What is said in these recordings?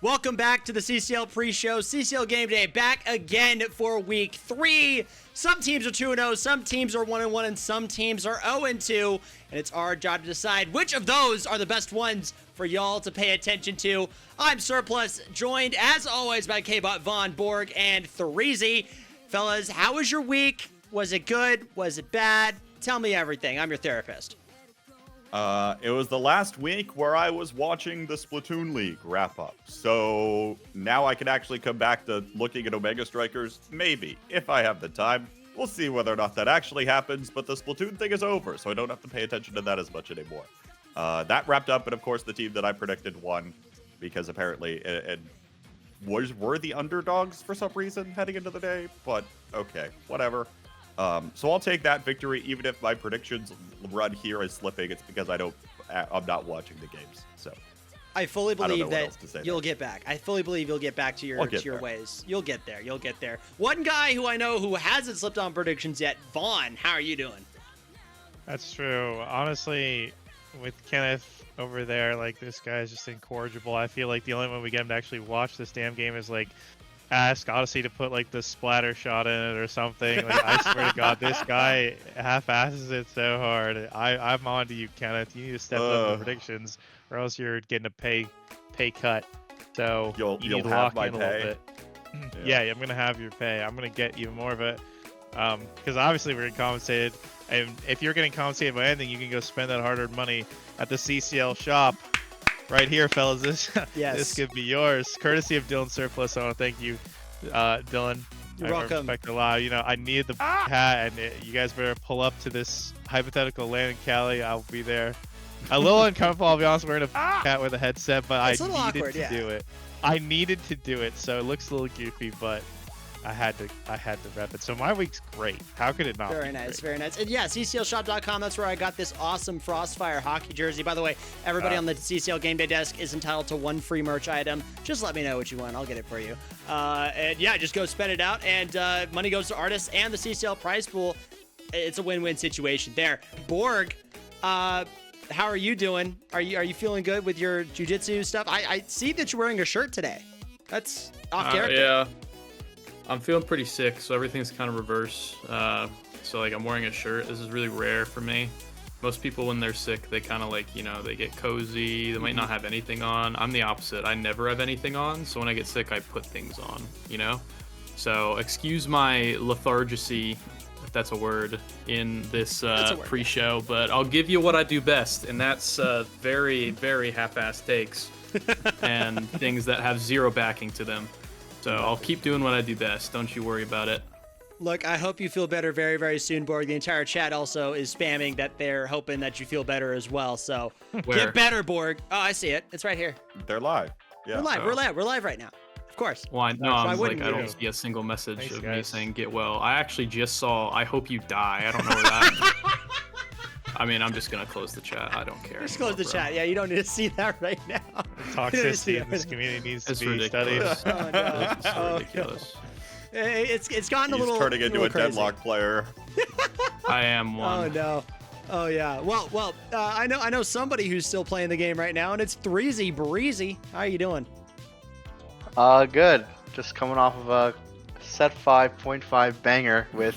Welcome back to the CCL pre-show. CCL Game Day back again for week 3. Some teams are 2-0, some teams are 1-1, and some teams are 0-2. And it's our job to decide which of those are the best ones for y'all to pay attention to. I'm Surplus, joined as always by K-Bot, Vaughn, Borg, and SynticZz. Fellas, how was your week? Was it good? Was it bad? Tell me everything. I'm your therapist. It was the last week where I was watching the Splatoon League wrap up. So now I can actually come back to looking at Omega Strikers. Maybe, if I have the time. We'll see whether or not that actually happens, but the Splatoon thing is over, so I don't have to pay attention to that as much anymore. That wrapped up, and of course the team that I predicted won, because apparently it were the underdogs for some reason heading into the day, but okay, whatever. So I'll take that victory, even if my predictions run here as slipping. It's because I'm not watching the games. So I fully believe that you'll get back. I fully believe you'll get back to your ways. You'll get there. You'll get there. One guy who I know who hasn't slipped on predictions yet, Vaughn. How are you doing? That's true. Honestly, with Kenneth over there, like, this guy is just incorrigible. I feel like the only way we get him to actually watch this damn game is like ask Odyssey to put like the splatter shot in it or something. Like, I swear to God, this guy half-asses it so hard. I'm on to you, Kenneth. You need to step up the predictions, or else you're getting a pay cut. So you'll need to have lock my in a pay. little bit. Yeah, I'm gonna have your pay. I'm gonna get you more of it, because obviously we're getting compensated. And if you're getting compensated by anything, you can go spend that hard-earned money at the CCL shop. Right here, fellas. This could be yours, courtesy of Dylan Surplus. I want to thank you, Dylan. You're welcome. Respect a lot. You know, I needed the hat, and you guys better pull up to this hypothetical land in Cali. I'll be there. A little uncomfortable, I'll be honest, wearing a hat with a headset, but I needed to do it. I needed to do it, so it looks a little goofy, but I had to rep it. So my week's great. How could it not be? Very nice, very nice. And yeah, CCLshop.com, that's where I got this awesome Frostfire hockey jersey. By the way, everybody on the CCL Game Day desk is entitled to one free merch item. Just let me know what you want. I'll get it for you. And yeah, just go spend it out, and money goes to artists and the CCL prize pool. It's a win-win situation there. Borg, how are you doing? Are you feeling good with your jiu-jitsu stuff? I see that you're wearing a shirt today. That's off character. Yeah. I'm feeling pretty sick, so everything's kind of reverse. So like I'm wearing a shirt. This is really rare for me. Most people when they're sick, they kind of like, you know, they get cozy. They might not have anything on. I'm the opposite. I never have anything on. So when I get sick, I put things on, you know? So excuse my lethargy, if that's a word, in this pre-show, but I'll give you what I do best. And that's very, very half-assed takes and things that have zero backing to them. So I'll keep doing what I do best. Don't you worry about it. Look, I hope you feel better very, very soon, Borg. The entire chat also is spamming that they're hoping that you feel better as well. So get better, Borg. Oh, I see it. It's right here. They're live. Yeah. We're live. We're live right now. Of course. Well, I don't see a single message of me saying get well. I actually just saw I hope you die. I don't know where that I mean, I'm just going to close the chat. I don't care. Just close the chat. Yeah, you don't need to see that right now. The toxicity in this community needs to be studied. Oh, no. It's ridiculous. It's gotten a little He's turning into a crazy. deadlock player. I am one. Oh, no. Oh, yeah. Well, I know somebody who's still playing the game right now, and it's SynticZz Breezy. How are you doing? Good. Just coming off of a set 5.5 banger with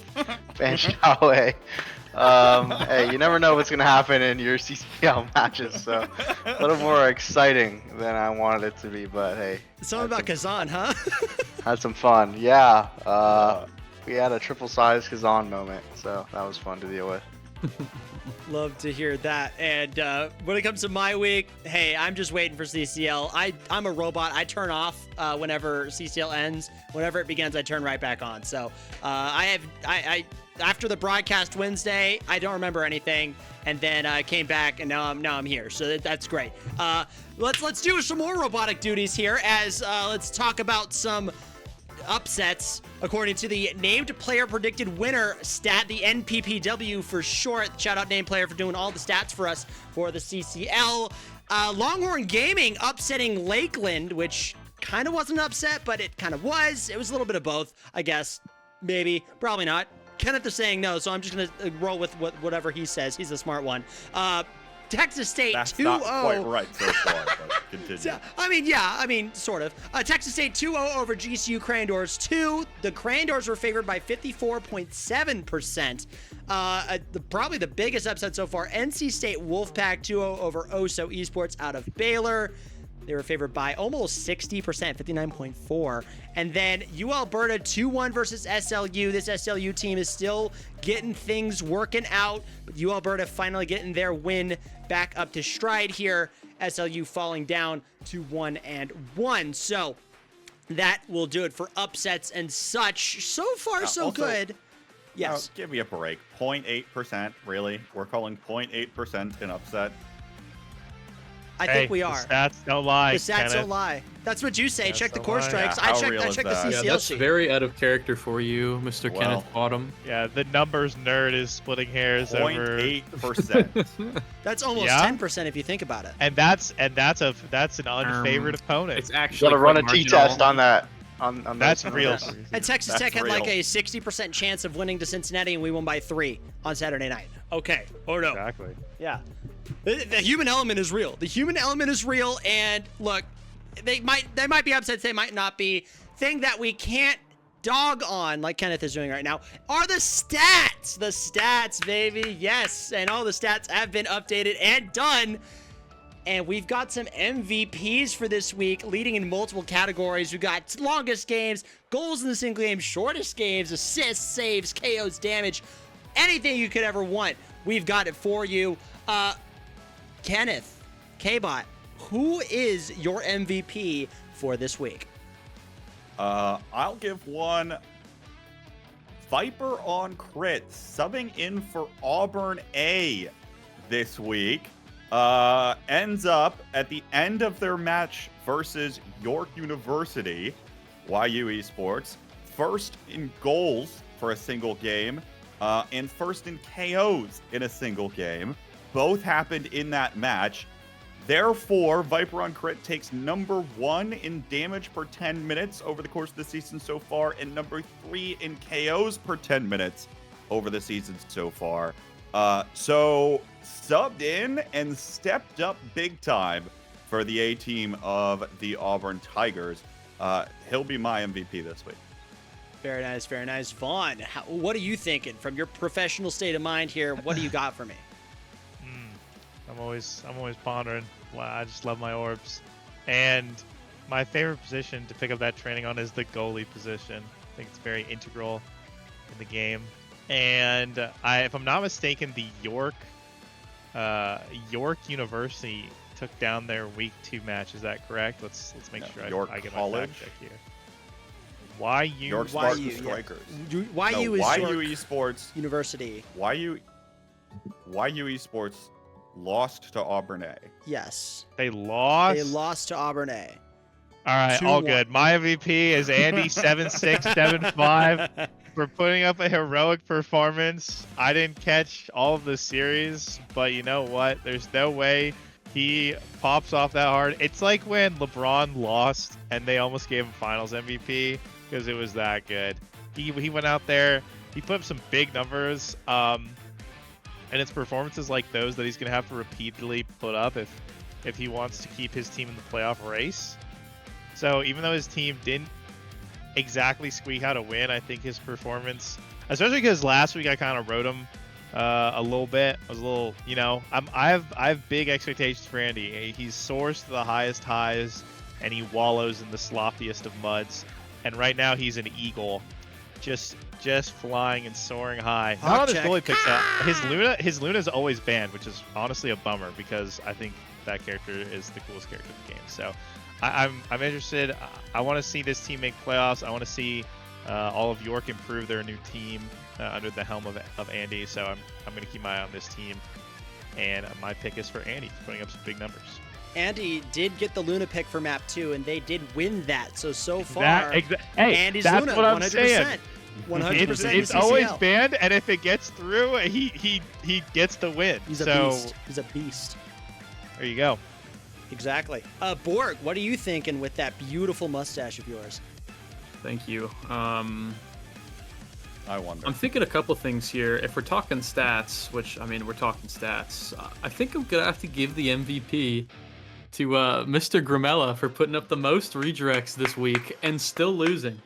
Banshaway. Hey, you never know what's gonna happen in your CCL matches, so a little more exciting than I wanted it to be. But hey, Something about Kazan, huh? had some fun. Yeah, we had a triple size Kazan moment, so that was fun to deal with. Love to hear that. And when it comes to my week, hey, I'm just waiting for CCL. I'm a robot. I turn off whenever CCL ends. Whenever it begins, I turn right back on. So I after the broadcast Wednesday, I don't remember anything, and then I came back, and now I'm here. So that's great. Let's do some more robotic duties here. As let's talk about some upsets according to the named player predicted winner stat, the NPPW for short. Shout out named player for doing all the stats for us for the CCL. Longhorn Gaming upsetting Lakeland, which kind of wasn't an upset, but it kind of was. It was a little bit of both, I guess. Maybe, probably not. Kenneth is saying no, so I'm just gonna roll with whatever he says. He's a smart one. Texas State 2-0. That's not quite right so far, but continue. I mean, sort of. Texas State 2-0 over GCU Crandors 2. The Crandors were favored by 54.7%. Probably the biggest upset so far. NC State Wolfpack 2-0 over Oso Esports out of Baylor. They were favored by almost 60%, 59.4%. And then U Alberta 2-1 versus SLU. This SLU team is still getting things working out, but U Alberta finally getting their win back up to stride here. SLU falling down to 1-1. So that will do it for upsets and such. So far, so also, good. Yes. Give me a break. 0.8%, really? We're calling 0.8% an upset. I think we are. The stats don't lie. The stats Kenneth. don't lie. That's what you say. Stats Check the don't core lie. strikes. Yeah, I how checked real is the that? CCL Yeah, that's sheet. very out of character for you, Mr. Well, Kenneth Bottom. Yeah, the numbers nerd is splitting hairs over. 0.8%. That's almost Yeah? 10% if you think about it. And that's an unfavored opponent. It's You actually gotta run a quite t-test marginal. on that. On That's those real. numbers. And Texas That's Tech had like real. a 60% chance of winning to Cincinnati, and we won by 3 on Saturday night. Okay. Oh, no. Exactly. Yeah. The human element is real. The human element is real, and look, they might be upsets, they might not be. Thing that we can't dog on, like Kenneth is doing right now, are the stats. The stats, baby. Yes, and all the stats have been updated and done. And we've got some MVPs for this week, leading in multiple categories. We've got longest games, goals in the single game, shortest games, assists, saves, KOs, damage, anything you could ever want. We've got it for you. Kenneth, K-Bot, who is your MVP for this week? I'll give one Viper on crit, subbing in for Auburn A this week. Ends up at the end of their match versus York University, YU Esports, first in goals for a single game, and first in KOs in a single game. Both happened in that match. Therefore, Viper on Crit takes number 1 in damage per 10 minutes over the course of the season so far, and number 3 in KOs per 10 minutes over the season so far. So subbed in and stepped up big time for the A team of the Auburn Tigers. He'll be my MVP this week. Very nice, very nice. Vaughn, what are you thinking from your professional state of mind here? What do you got for me? I'm always pondering. Wow, I just love my orbs. And my favorite position to pick up that training on is the goalie position. I think it's very integral in the game. And if I'm not mistaken, the York University took down their week 2 match. Is that correct? Let's make sure York I get my College? fact check here. YU. York Spartan Strikers. YU No, is YU York Esports. University. YU Esports lost to Auburn A. Yes. They lost. They lost to Auburn A. All right, all 2-1. good. My MVP is Andy7675 for putting up a heroic performance. I didn't catch all of the series, but you know what? There's no way he pops off that hard. It's like when LeBron lost and they almost gave him Finals MVP because it was that good. He went out there, he put up some big numbers, and it's performances like those that he's going to have to repeatedly put up if he wants to keep his team in the playoff race. So even though his team didn't exactly squeak out a win, I think his performance, especially because last week I kind of rode him a little bit. I was a little, I have big expectations for Andy. He soars to the highest highs and he wallows in the sloppiest of muds. And right now he's an eagle, just flying and soaring high. Not on his goalie pick. His Luna's always banned, which is honestly a bummer because I think that character is the coolest character in the game. So I'm interested. I want to see this team make playoffs. I want to see all of York improve their new team under the helm of Andy. So I'm going to keep my eye on this team. And my pick is for Andy, putting up some big numbers. Andy did get the Luna pick for map 2, and they did win that. So far, Hey, Andy's that's Luna, what I'm 100%. saying. 100% It's always banned, and if it gets through, he gets the win. He's a beast. He's a beast. There you go. Exactly. Borg, what are you thinking with that beautiful mustache of yours? Thank you. I wonder. I'm thinking a couple things here. If we're talking stats, which I mean we're talking stats, I think I'm gonna have to give the MVP to Mr. Gramella for putting up the most redirects this week and still losing.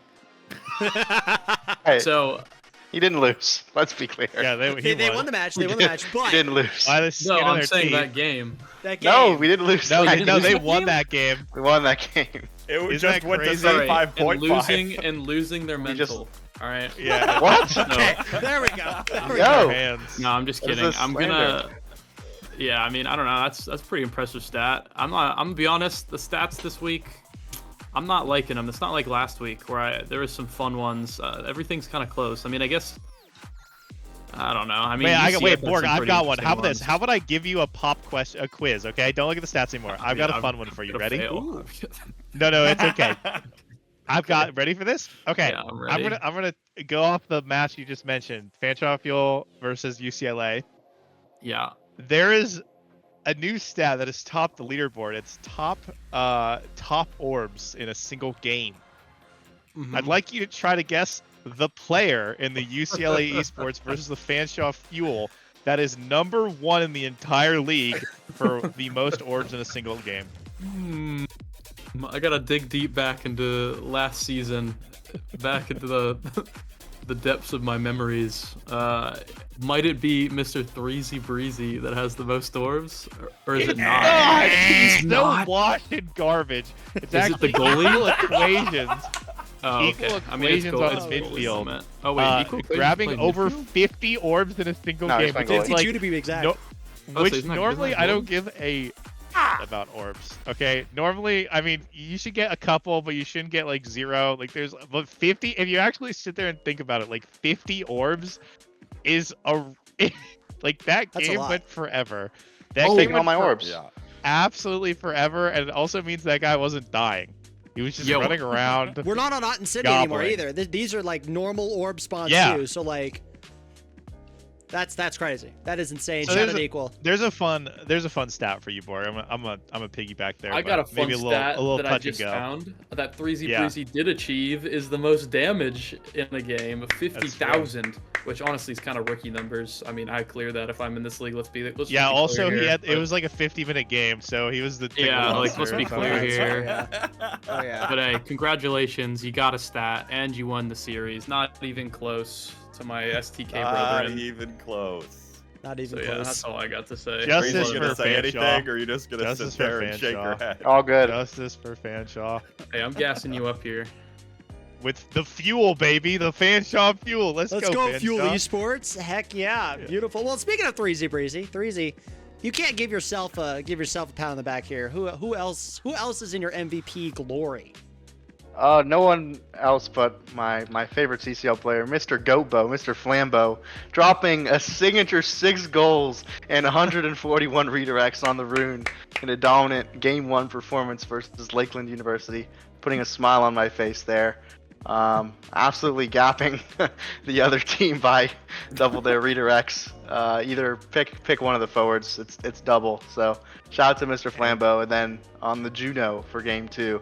Hey, So he didn't lose. Let's be clear. Yeah, They won the match. They won the match, He but didn't lose. By the skin no, of I'm their saying teeth. that game. that game. No, we didn't lose. No, that they, game. no, they that won game? that game. We won that game. It Isn't just that went to crazy? say All right, 5.5. and losing their We just- mental. All right. Yeah. What? Okay, there we go. There we Yo. go. Their hands. No, I'm just What is kidding. this I'm slander? gonna. Yeah, I mean, I don't know. That's pretty impressive stat. I'm gonna be honest. The stats this week, I'm not liking them. It's not like last week where there was some fun ones. Everything's kind of close. I mean, I guess. I don't know. I mean, Wait, UCF had Borg, some I've pretty got one. interesting How about this? ones. How about I give you a quiz, okay? Don't look at the stats anymore. I've got a I'm fun one for you. gonna Ready? fail. No, it's okay. I've got ready for this? Okay. Yeah, I'm ready. I'm gonna go off the match you just mentioned. Fanshawe Fuel versus UCLA. Yeah. There is a new stat that has topped the leaderboard. It's top orbs in a single game. Mhm. I'd like you to try to guess the player in the UCLA Esports versus the Fanshawe Fuel that is number 1 in the entire league for the most orbs in a single game. I gotta dig deep back into last season, back into the depths of my memories. Might it be Mr. 3Z Breezy that has the most orbs, or is it not? God, he's so not. washed in garbage. It's Is it the actually goalie? equal equations. Oh, Equal okay. I mean, it's equations goal- on it's his goalies, midfield. I meant. Oh wait, equal equations grabbing playing over midfield? 50 orbs in a single No, he's game. playing Which is goalie. 52 like to be exact. no, Oh, which so he's not good normally at I don't goalie? give a about orbs. Okay, normally I mean you should get a couple, but you shouldn't get like 0. Like there's but 50. If you actually sit there and think about it, like 50 orbs is a like that That's a game lot. went forever. That Oh, game taking all went my for orbs. Yeah. absolutely forever, and it also means that guy wasn't dying. He was just Yo. running around. We're not on Otten City anymore Gobbling. either. These are like normal orb spawns Yeah. too. So like, that's crazy. That is insane. So Shout there's out a- equal. There's a fun stat for you, Borg. I'm a piggyback there. I got a but fun maybe stat a little that I touch and just go. found that 3Z Yeah. Breezy did achieve is the most damage in a game, 50,000, which honestly is kind of rookie numbers. I mean, I clear that if I'm in this league. Let's Yeah. be Also, clear he here, had it but- was like a 50-minute game, so he was the Yeah, like, let's be monster. clear Oh, here. yeah. Oh yeah. But hey, congratulations, you got a stat and you won the series. Not even close to my STK Not brethren. even close. Not even So yeah, close. that's all I got to say. Are Justice you for just gonna say Fanshawe. anything, or are you just gonna Justice sit for there and shake your Fanshawe. head? All good. Justice for Fanshawe. Hey, I'm gassing you up here. With the fuel, baby, the Fanshawe fuel. Let's Let's go, go Fuel Fanshawe. Esports. Heck yeah. Beautiful. Well, speaking of 3Z Breezy, 3Z, you can't give yourself a pat on the back here. Who else is in your MVP glory? No one else but my favorite CCL player, Mr. Goatbo, Mr. Flambeau, dropping a signature 6 goals and 141 redirects on the Rune in a dominant Game 1 performance versus Lakeland University, putting a smile on my face there. Absolutely gapping the other team by double their redirects. Either pick one of the forwards. It's double. So shout out to Mr. Flambeau, and then on the Juno for Game 2.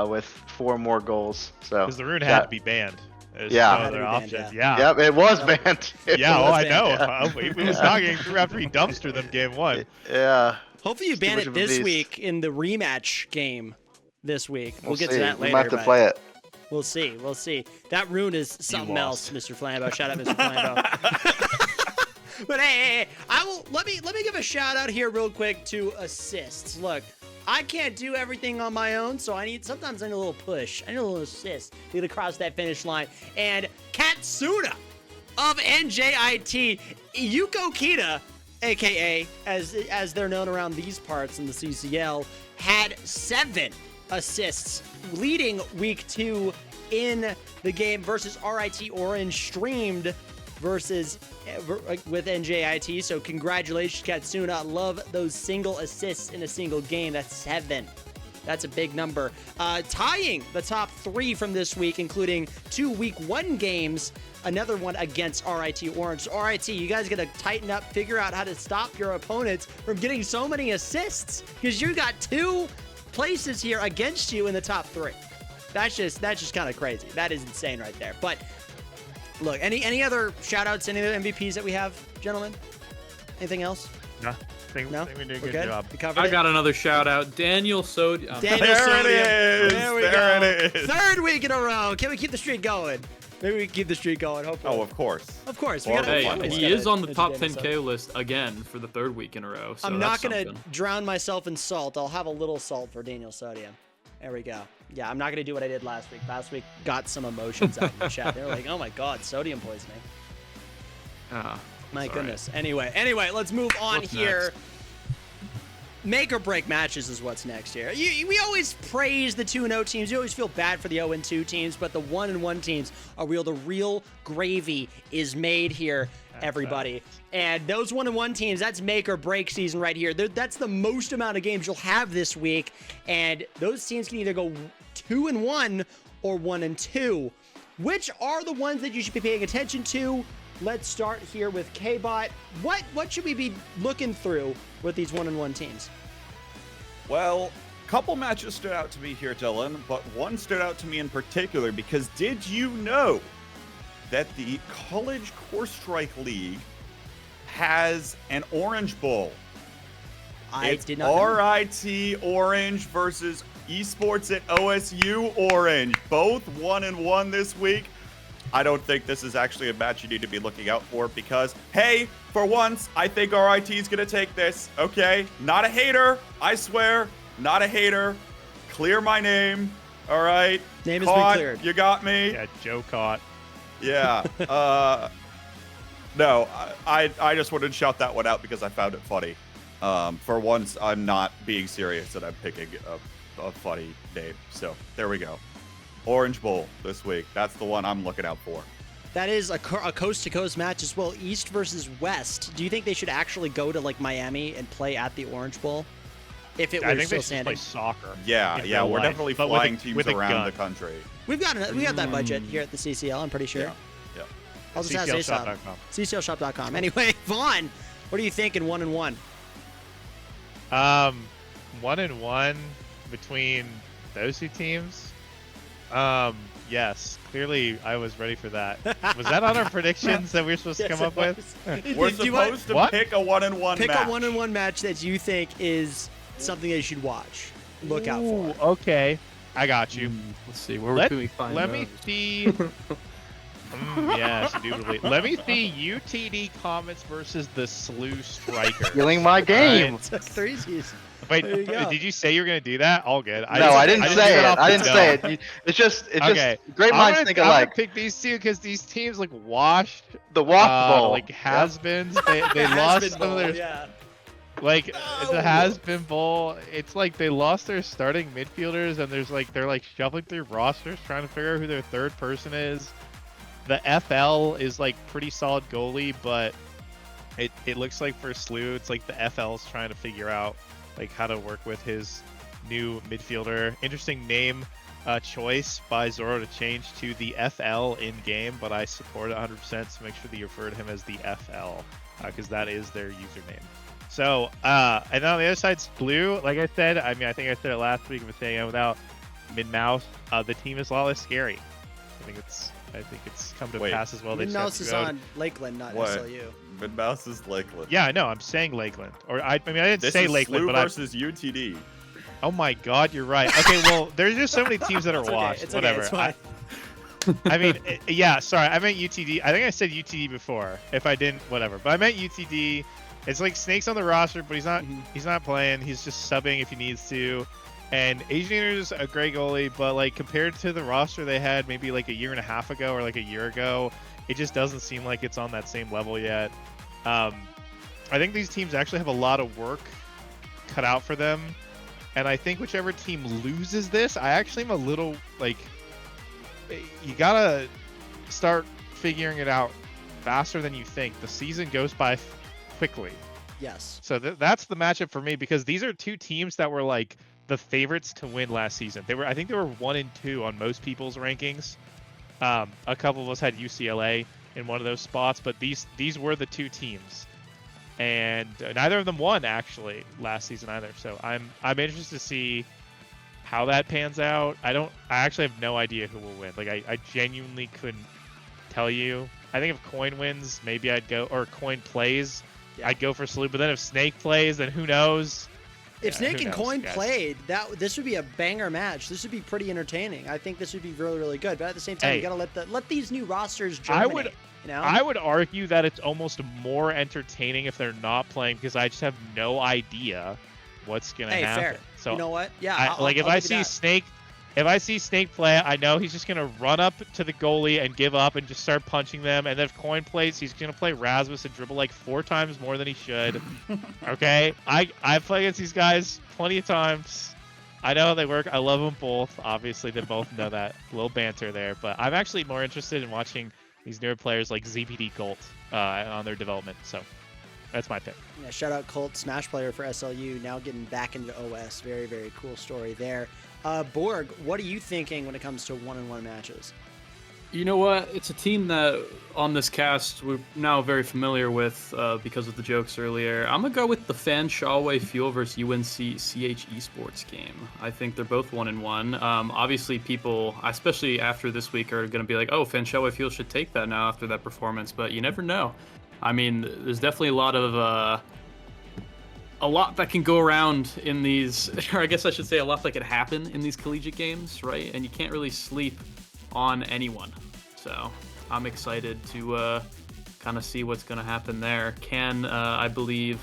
With 4 more goals. So Because the rune had yeah. to be banned. There's Yeah. no Had to other be banned, options. yeah. Yeah. Yep, it was Yep. banned. Yeah, was I banned, know. yeah. We was not getting through after he dumpstered them game 1. Yeah. Hopefully you It's too ban much it of a this beast. week in the rematch game this week. We'll get see. to that We later. might have to but play it. We'll see. We'll see. That rune is something else, lost. Mr. Flambeau. Shout out, Mr. Flambeau. But hey, let me give a shout out here real quick to assists. Look, I can't do everything on my own, so sometimes I need a little push. I need a little assist to get across that finish line. And Katsuna of NJIT, Yuko Kita, aka as they're known around these parts in the CCL, had 7 assists, leading week 2 in the game versus RIT Orange, streamed versus with NJIT. So congratulations, Katsuna. Love those single assists in a single game. That's 7. That's a big number. Tying the top 3 from this week, including 2 week 1 games. Another one against RIT Orange. So RIT, you guys got to tighten up, figure out how to stop your opponents from getting so many assists, because you got 2 places here against you in the top 3. That's just kind of crazy. That is insane right there. But Look, any other shout-outs, any other MVPs that we have, gentlemen? Anything else? No, think No? we did a We're good job. We covered I it? got another shout out. Daniel Sodium. Daniel There Sodium. it is. There we There go. it is. Third week in a row. Can we keep the streak going? Maybe we can keep the streak going, hopefully. Oh, of course. Of course. We Or- gotta, Hey, we always he gotta is on the top mention Daniel 10K Sodium. list again for the 3rd week in a row. So I'm not that's going to something. drown myself in salt. I'll have a little salt for Daniel Sodium. There we go. Yeah, I'm not going to do what I did last week. Last week got some emotions out in the chat. They were like, oh my God, sodium poisoning. My It's all goodness. Anyway, let's move on What's here. next? Make or break matches is what's next here. We always praise the 2-0 teams. You always feel bad for the 0-2 teams, but the 1-1 teams are real. The real gravy is made here, everybody. And those 1-1 teams, that's make or break season right here. That's the most amount of games you'll have this week. And those teams can either go 2-1 or 1-2. Which are the ones that you should be paying attention to? Let's start here with K-Bot. What should we be looking through with these 1-1 teams? Well, a couple matches stood out to me here, Dylan, but one stood out to me in particular because did you know that the College Course Strike League has an Orange Bowl? I did not know. RIT Orange versus Esports at OSU Orange. Both 1-1 this week. I don't think this is actually a match you need to be looking out for because, hey, for once, I think RIT is going to take this, okay? Not a hater, I swear, not a hater. Clear my name, all right? Name has been Caught, cleared. you got me? Yeah, Joe caught. Yeah. No, I just wanted to shout that one out because I found it funny. For once, I'm not being serious and I'm picking a funny name. So there we go. Orange Bowl this week. That's the one I'm looking out for. That is a coast-to-coast match as well, East versus West. Do you think they should actually go to like Miami and play at the Orange Bowl? If it I were think still they should play standing. soccer. Yeah, in yeah, real we're life, definitely but with flying a- teams with a around gun. the country. We got that budget here at the CCL, I'm pretty sure. Yeah, yeah. I'll just ask ASAP. CCLshop.com. CCLshop.com. Anyway, Vaughn, what do you think in 1-1? 1-1 between those two teams. Yes, clearly I was ready for that. Was that on our predictions that we were supposed to come up with? We're Do you want- supposed to What? pick a 1-1 Pick match. a 1-1 match that you think is something that you should watch. Look out for. Okay, I got you. Let's see. Where Let, can we find let me those? see. Yes, indubitably. Let me see UTD Comets versus the Slew Striker. Stealing my game. Took threesies. Wait, There you go. did you say you were gonna do that? All good. No, I didn't say it. off I the didn't dome. say it. It's just Okay. great I'm minds gonna- think I'm gonna alike. pick these two because these teams like washed The Wasp Bowl. like has-beens. They lost Has-been some of bowl, their yeah. like No. the has-been bowl. It's like they lost their starting midfielders and they're like shuffling through rosters trying to figure out who their third person is. The FL is like pretty solid goalie, but it looks like for Slew, it's like the FL's trying to figure out like how to work with his new midfielder. Interesting name choice by Zoro to change to the FL in game, but I support it 100%. So make sure that you refer to him as the FL because that is their username. So and on the other side, Blue. Like I said, I mean I think I said it last week. I'm saying without mid-mouse, the team is a lot less scary. I think it's come to Wait. pass as well. They Mouse set is the road. on Lakeland, not What? SLU. Mid-mouse is Lakeland. Yeah, I know. I'm saying Lakeland, or I mean I didn't This say is Lakeland, Slew but versus UTD. oh my God, you're right. Okay, well there's just so many teams that are It's okay, washed. it's Whatever. Okay, it's fine. I mean, yeah. Sorry, I meant UTD. I think I said UTD before. If I didn't, whatever. But I meant UTD. It's like Snake's on the roster, but he's not. Mhm. He's not playing. He's just subbing if he needs to. And Asianer's a great goalie, but like compared to the roster they had maybe like a year and a half ago or like a year ago, it just doesn't seem like it's on that same level yet. I think these teams actually have a lot of work cut out for them, and I think whichever team loses this, I actually am a little like, you gotta start figuring it out faster than you think. The season goes by quickly. Yes. So that's the matchup for me because these are two teams that were like the favorites to win last season. I think they were 1 and 2 on most people's rankings. A couple of us had UCLA in one of those spots, but these were the two teams, and neither of them won actually last season either. So I'm interested to see how that pans out. I actually have no idea who will win. Like I genuinely couldn't tell you. I think if Coin wins, maybe I'd go, or Coin plays, I'd go for Salute. But then if Snake plays, then who knows? If Snake who and knows, Coin guys. played, this would be a banger match. This would be pretty entertaining. I think this would be really, really good. But at the same time, Hey. you gotta let these new rosters germinate. I would argue that it's almost more entertaining if they're not playing, because I just have no idea what's gonna happen. Fair. So you know what? Yeah. if I see Snake, if I see Snake play, I know he's just gonna run up to the goalie and give up and just start punching them. And then if Coin plays, he's gonna play Rasmus and dribble like 4 times more than he should. Okay, I've played against these guys plenty of times. I know they work. I love them both. Obviously, they both know that. A little banter there, but I'm actually more interested in watching these newer players like ZPD Colt on their development. So that's my pick. Yeah, shout out Colt, Smash player for SLU, now getting back into OS. Very, very cool story there. Borg, what are you thinking when it comes to 1-on-1 matches? You know what? It's a team that on this cast we're now very familiar with because of the jokes earlier. I'm going to go with the Fan Shawway Fuel versus UNC CH Esports game. I think they're both 1-1. Obviously, people, especially after this week, are going to be like, oh, Fan Shawway Fuel should take that now after that performance, but you never know. I mean, there's definitely a lot that can go around in these, or I guess I should say a lot that could happen in these collegiate games, right? And you can't really sleep on anyone. So I'm excited to kind of see what's going to happen there. Can, I believe,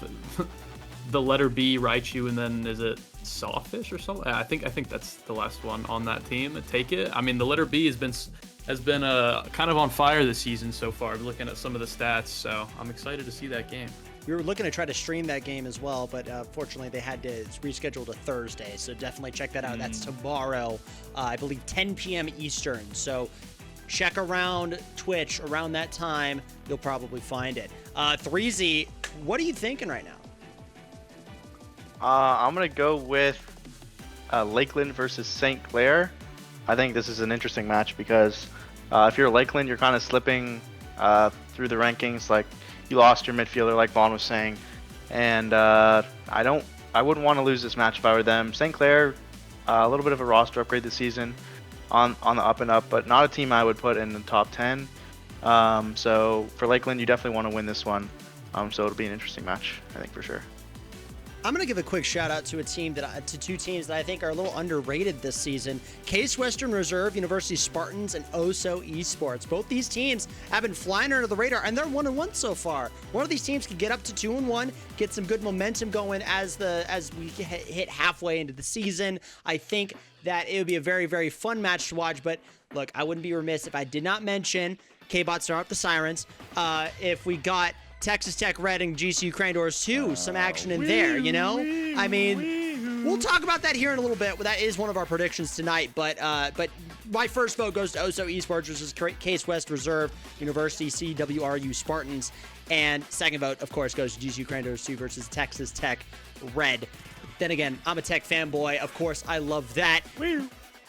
the letter B Raichu, and then is it Sawfish or something? I think that's the last one on that team. Take it. I mean, the letter B has been kind of on fire this season so far, looking at some of the stats. So I'm excited to see that game. We were looking to try to stream that game as well, but fortunately they had to reschedule to Thursday. So definitely check that out. That's tomorrow, I believe 10 p.m. Eastern. So check around Twitch around that time. You'll probably find it. 3Z, what are you thinking right now? I'm going to go with Lakeland versus St. Clair. I think this is an interesting match because if you're Lakeland, you're kind of slipping through the rankings. Like, you lost your midfielder, like Vaughn was saying, and I wouldn't want to lose this match if I were them. St. Clair, a little bit of a roster upgrade this season, on the up and up, but not a team I would put in the top 10. So for Lakeland, you definitely want to win this one. So it'll be an interesting match, I think, for sure. I'm going to give a quick shout out to to two teams that I think are a little underrated this season. Case Western Reserve, University Spartans, and Oso Esports. Both these teams have been flying under the radar, and they're 1-1 so far. One of these teams can get up to 2-1, get some good momentum going as we hit halfway into the season. I think that it would be a very, very fun match to watch, but look, I wouldn't be remiss if I did not mention K-Bot Start Up the Sirens. If we got Texas Tech Red and GCU Crandors too, some action in there, you know? I mean, we'll talk about that here in a little bit. That is one of our predictions tonight, but my first vote goes to Oso Esports versus Case West Reserve University CWRU Spartans, and second vote, of course, goes to GCU Crandors 2 versus Texas Tech Red. Then again, I'm a Tech fanboy. Of course, I love that.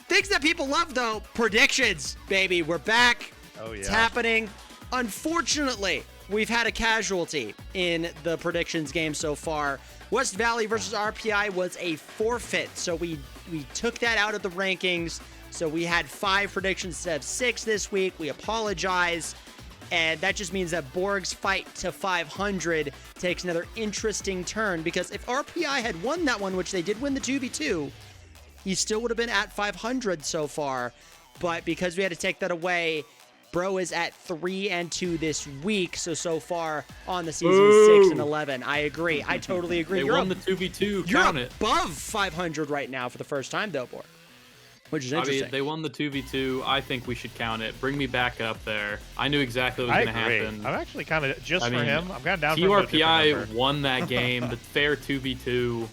Things that people love, though, predictions, baby. We're back. Oh, yeah. It's happening. Unfortunately, we've had a casualty in the predictions game so far. West Valley versus RPI was a forfeit, so we took that out of the rankings. So we had 5 predictions instead of 6 this week. We apologize. And that just means that Borg's fight to 500 takes another interesting turn, because if RPI had won that one, which they did win the 2v2, he still would have been at 500 so far. But because we had to take that away, Bro is at 3-2 this week. So far on the season, 6-11. I agree. I totally agree. They won the 2v2. You're Count it. above 500 right now for the first time, though, Borg, which is interesting. I mean, they won the 2v2. I think we should count it. Bring me back up there. I knew exactly what was going to happen. I'm actually kind of, for him, I'm kind of down for TRPI won that game. The fair 2v2.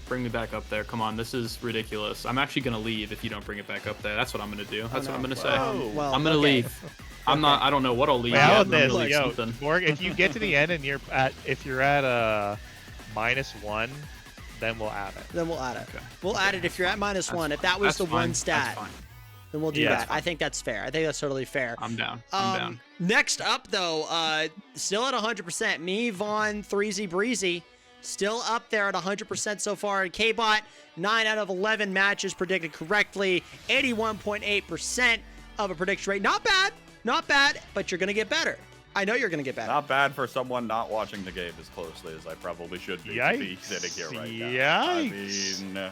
Bring me back up there. Come on, this is ridiculous. I'm actually going to leave if you don't bring it back up there. That's what I'm going to do. That's what I'm going to say. Well, I'm going to leave. I don't know what I'll leave. Wait, how yet, about but I'm this? gonna leave Yo, something. Borg, if you get to the end and you're at -1, then we'll add it. Then we'll add it. Okay. We'll add it if you're at -1. If that was the one stat, then we'll do Yeah, that. I think that's fair. I think that's totally fair. I'm down. I'm down. Next up, though, still at 100%. Me, Vaughn, 3Z, Breezy, still up there at 100% so far. K-Bot, 9 out of 11 matches predicted correctly. 81.8% of a prediction rate. Not bad. Not bad, but you're going to get better. I know you're going to get better. Not bad for someone not watching the game as closely as I probably should be to be sitting here right now. I mean,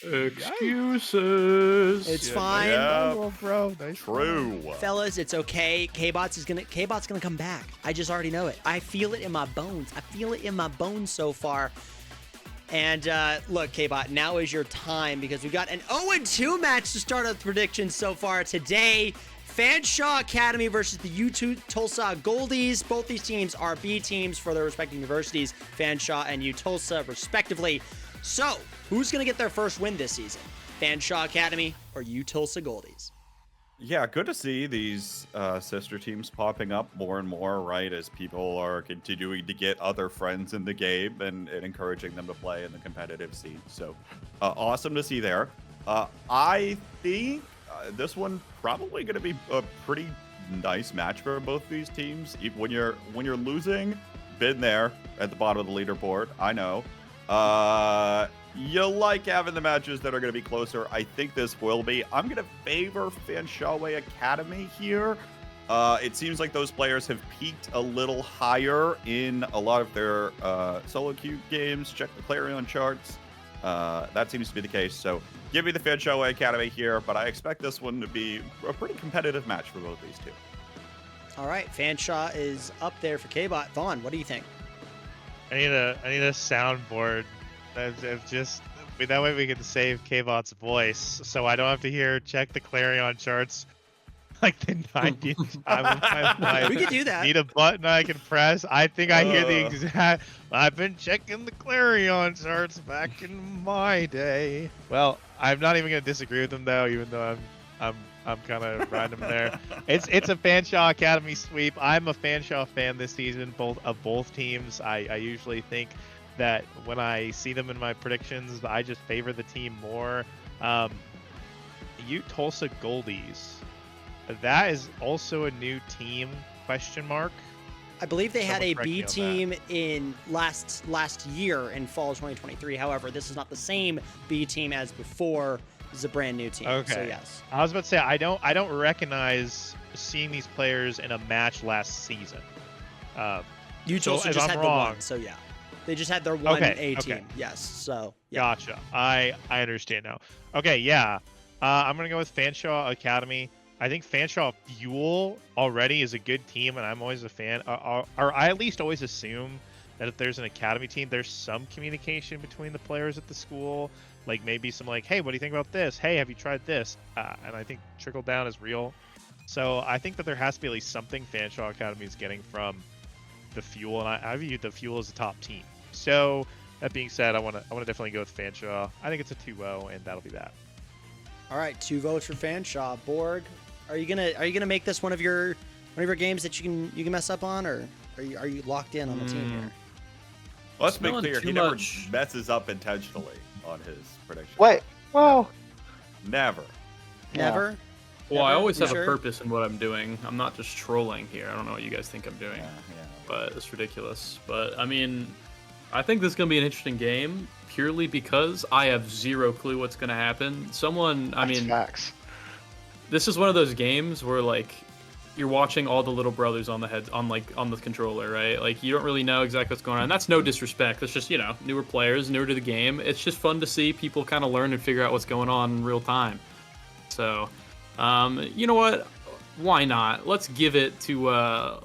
excuses. It's fine. Yeah, bro. Nice true. Fellas, it's okay. K-Bot's gonna come back. I just already know it. I feel it in my bones. I feel it in my bones so far. And look, K-Bot, now is your time because we got an 0-2 match to start with predictions so far today. Fanshawe Academy versus the UTulsa Goldies. Both these teams are B teams for their respective universities, Fanshawe and UTulsa, respectively. So, who's going to get their first win this season? Fanshawe Academy or UTulsa Goldies? Yeah, good to see these sister teams popping up more and more, right, as people are continuing to get other friends in the game and encouraging them to play in the competitive scene. So, awesome to see there. I think this one probably going to be a pretty nice match for both these teams. When you're losing, been there at the bottom of the leaderboard, I know. You like having the matches that are going to be closer. I think this will be. I'm going to favor Fanshawe Academy here. It seems like those players have peaked a little higher in a lot of their solo queue games. Check the Clarion charts. That seems to be the case. So give me the Fanshawe Academy here, but I expect this one to be a pretty competitive match for both these two. All right, Fanshawe is up there for K-Bot. Vaughn, what do you think? I need a soundboard. Just that way we can save K-Bot's voice, so I don't have to check the Clarion charts like the 90th time of my life. We could do that. Need a button I can press. I think I hear the exact. I've been checking the Clarion charts back in my day. Well, I'm not even gonna disagree with them though, even though I'm kind of riding them there. It's a Fanshawe Academy sweep. I'm a Fanshawe fan this season, both teams. I usually think that when I see them in my predictions, I just favor the team more. UTulsa Goldies. That is also a new team, question mark. I believe they had a Someone correct me B on team in last year in fall 2023. However, this is not the same B team as before. This is a brand new team. Okay. So yes. I was about to say I don't recognize seeing these players in a match last season. UTulsa so if just I'm had wrong, the one. So yeah. They just had their one A team. Okay. Yes. So yeah. Gotcha. I understand now. Okay, yeah. I'm gonna go with Fanshawe Academy. I think Fanshawe Fuel already is a good team, and I'm always a fan. Or I at least always assume that if there's an academy team, there's some communication between the players at the school. Like maybe some like, hey, what do you think about this? Hey, have you tried this? And I think trickle down is real. So I think that there has to be at least something Fanshawe Academy is getting from the Fuel, and I view the Fuel as a top team. So that being said, I want to definitely go with Fanshawe. I think it's a 2-0, and that'll be that. All right, 2 votes for Fanshawe. Borg, are you gonna make this one of your games that you can mess up on, or are you locked in on the team here? Let's be Smelling clear, too he never much. messes up intentionally on his prediction. Wait, whoa. Never. Never. Well, I Never? always You have sure? a purpose in what I'm doing. I'm not just trolling here. I don't know what you guys think I'm doing, Yeah. but it's ridiculous. But I mean, I think this is going to be an interesting game purely because I have zero clue what's going to happen. That's facts. This is one of those games where like you're watching all the little brothers on the controller, right? Like you don't really know exactly what's going on. And that's no disrespect. That's just, newer players, newer to the game. It's just fun to see people kind of learn and figure out what's going on in real time. So, you know what? Why not? Let's give it to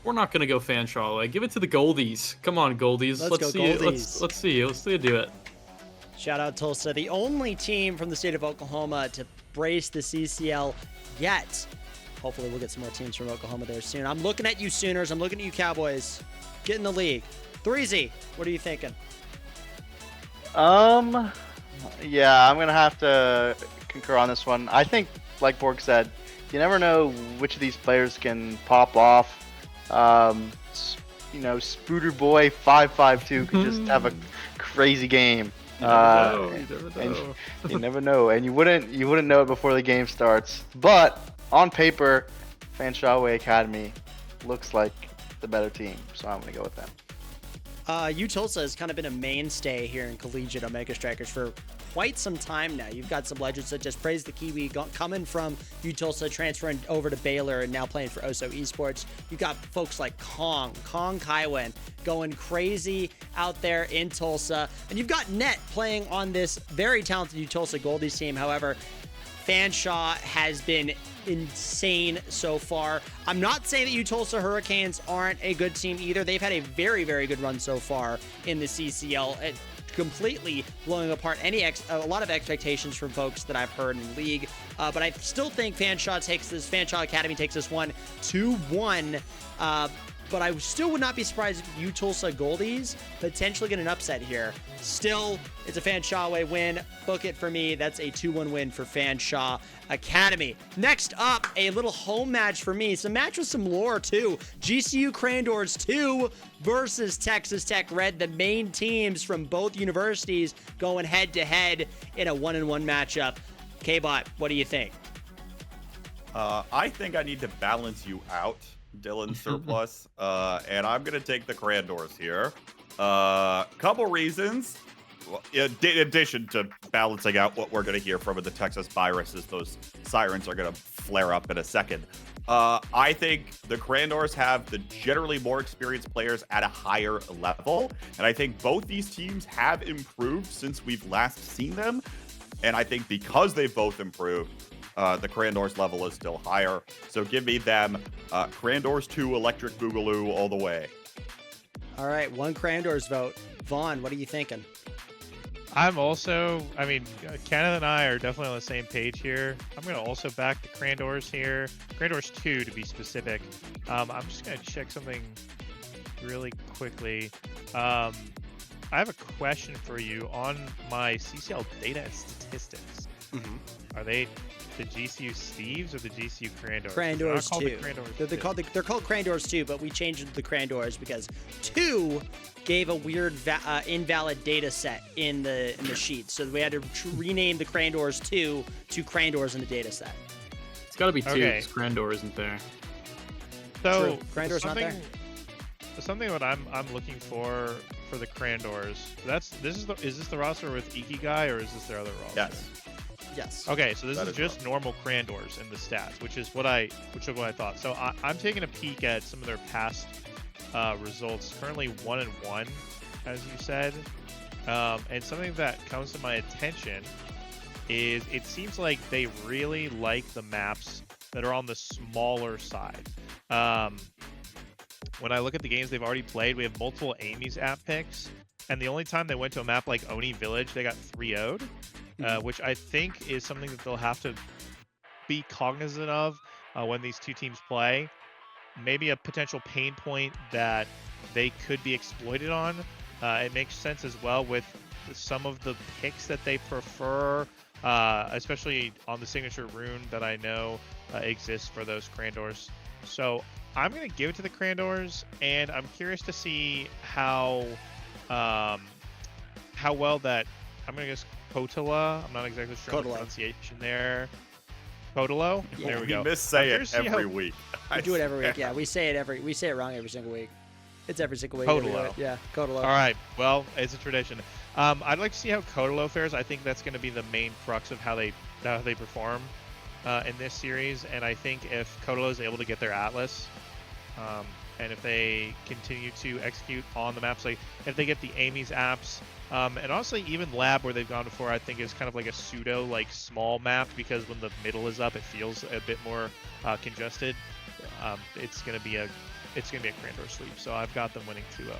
we're not gonna go Fanshawe. Like, give it to the Goldies. Come on, Goldies. Let's go, see Goldies. Let's see you do it. Shout out Tulsa, the only team from the state of Oklahoma to brace the CCL yet. Hopefully we'll get some more teams from Oklahoma there soon. I'm looking at you Sooners. I'm looking at you Cowboys. Get in the league. 3Z, what are you thinking? Yeah, I'm gonna have to concur on this one. I think, like Borg said, you never know which of these players can pop off. Spooter Boy 552 could just have a crazy game. You never know. And you never know, and you wouldn't know it before the game starts. But on paper, Fanshawe Academy looks like the better team, so I'm gonna go with them. UTulsa has kind of been a mainstay here in collegiate Omega Strikers for quite some time now. You've got some legends such as Praise the Kiwi coming from UTulsa, transferring over to Baylor, and now playing for Oso Esports. You've got folks like Kong Kaiwen going crazy out there in Tulsa. And you've got Net playing on this very talented UTulsa Goldies team. However, Fanshawe has been insane so far. I'm not saying that UTulsa Hurricanes aren't a good team either. They've had a very, very good run so far in the CCL, completely blowing apart a lot of expectations from folks that I've heard in the league. But I still think Fanshawe Academy takes this one 2-1. But I still would not be surprised if UTulsa Goldies potentially get an upset here. Still, it's a Fanshawe win. Book it for me. That's a 2-1 win for Fanshawe Academy. Next up, a little home match for me. Some match with some lore, too. GCU Crandors 2 versus Texas Tech Red. The main teams from both universities going head-to-head in a 1-1 matchup. K-Bot, what do you think? I think I need to balance you out, Dylan Surplus, and I'm going to take the Crandors here. Couple reasons. In addition to balancing out what we're going to hear from the Texas virus, as those sirens are going to flare up in a second. I think the Crandors have the generally more experienced players at a higher level, and I think both these teams have improved since we've last seen them. And I think because they've both improved, the Crandors level is still higher. So give me them. Crandors 2, Electric Boogaloo all the way. All right, one Crandors vote. Vaughn, what are you thinking? I'm also, Canada and I are definitely on the same page here. I'm going to also back the Crandors here. Crandors 2 to be specific. I'm just going to check something really quickly. I have a question for you on my CCL data and statistics. Mm-hmm. Are they the GCU Steves or the GCU Crandors? Crandors 2. They're called Crandors 2, but we changed it to the Crandors because 2 gave a weird invalid data set in the sheet. So we had to rename the Crandors 2 to Crandors in the data set. It's got to be 2 because Crandor isn't there. So Crandor's not there. Something that I'm looking for the Crandors. Is this the roster with Ikigai or is this their other roster? Yes. Okay, so this is just normal Crandors in the stats, which is what I thought. So I'm taking a peek at some of their past results. Currently 1-1, as you said. And something that comes to my attention is it seems like they really like the maps that are on the smaller side. When I look at the games they've already played, we have multiple Amy's app picks, and the only time they went to a map like Oni Village, they got 3-0'd, which I think is something that they'll have to be cognizant of when these two teams play. Maybe a potential pain point that they could be exploited on. It makes sense as well with some of the picks that they prefer, especially on the signature rune that I know exists for those Crandors. So I'm going to give it to the Crandors, and I'm curious to see how well that, I'm going to guess Kotala, I'm not exactly sure on the pronunciation there. Kotalo? Yeah. There we go. We miss-say it every week. We do it every week, yeah. We say it wrong every single week. It's every single week. Kotalo. Yeah, Kotalo. All right, well, it's a tradition. I'd like to see how Kotalo fares. I think that's going to be the main crux of how they perform in this series, and I think if Kotalo is able to get their Atlas, and if they continue to execute on the maps, like if they get the Amy's apps, and honestly even Lab where they've gone before, I think is kind of like a pseudo like small map, because when the middle is up it feels a bit more congested. It's gonna be a Crandor sweep, so I've got them winning 2-0.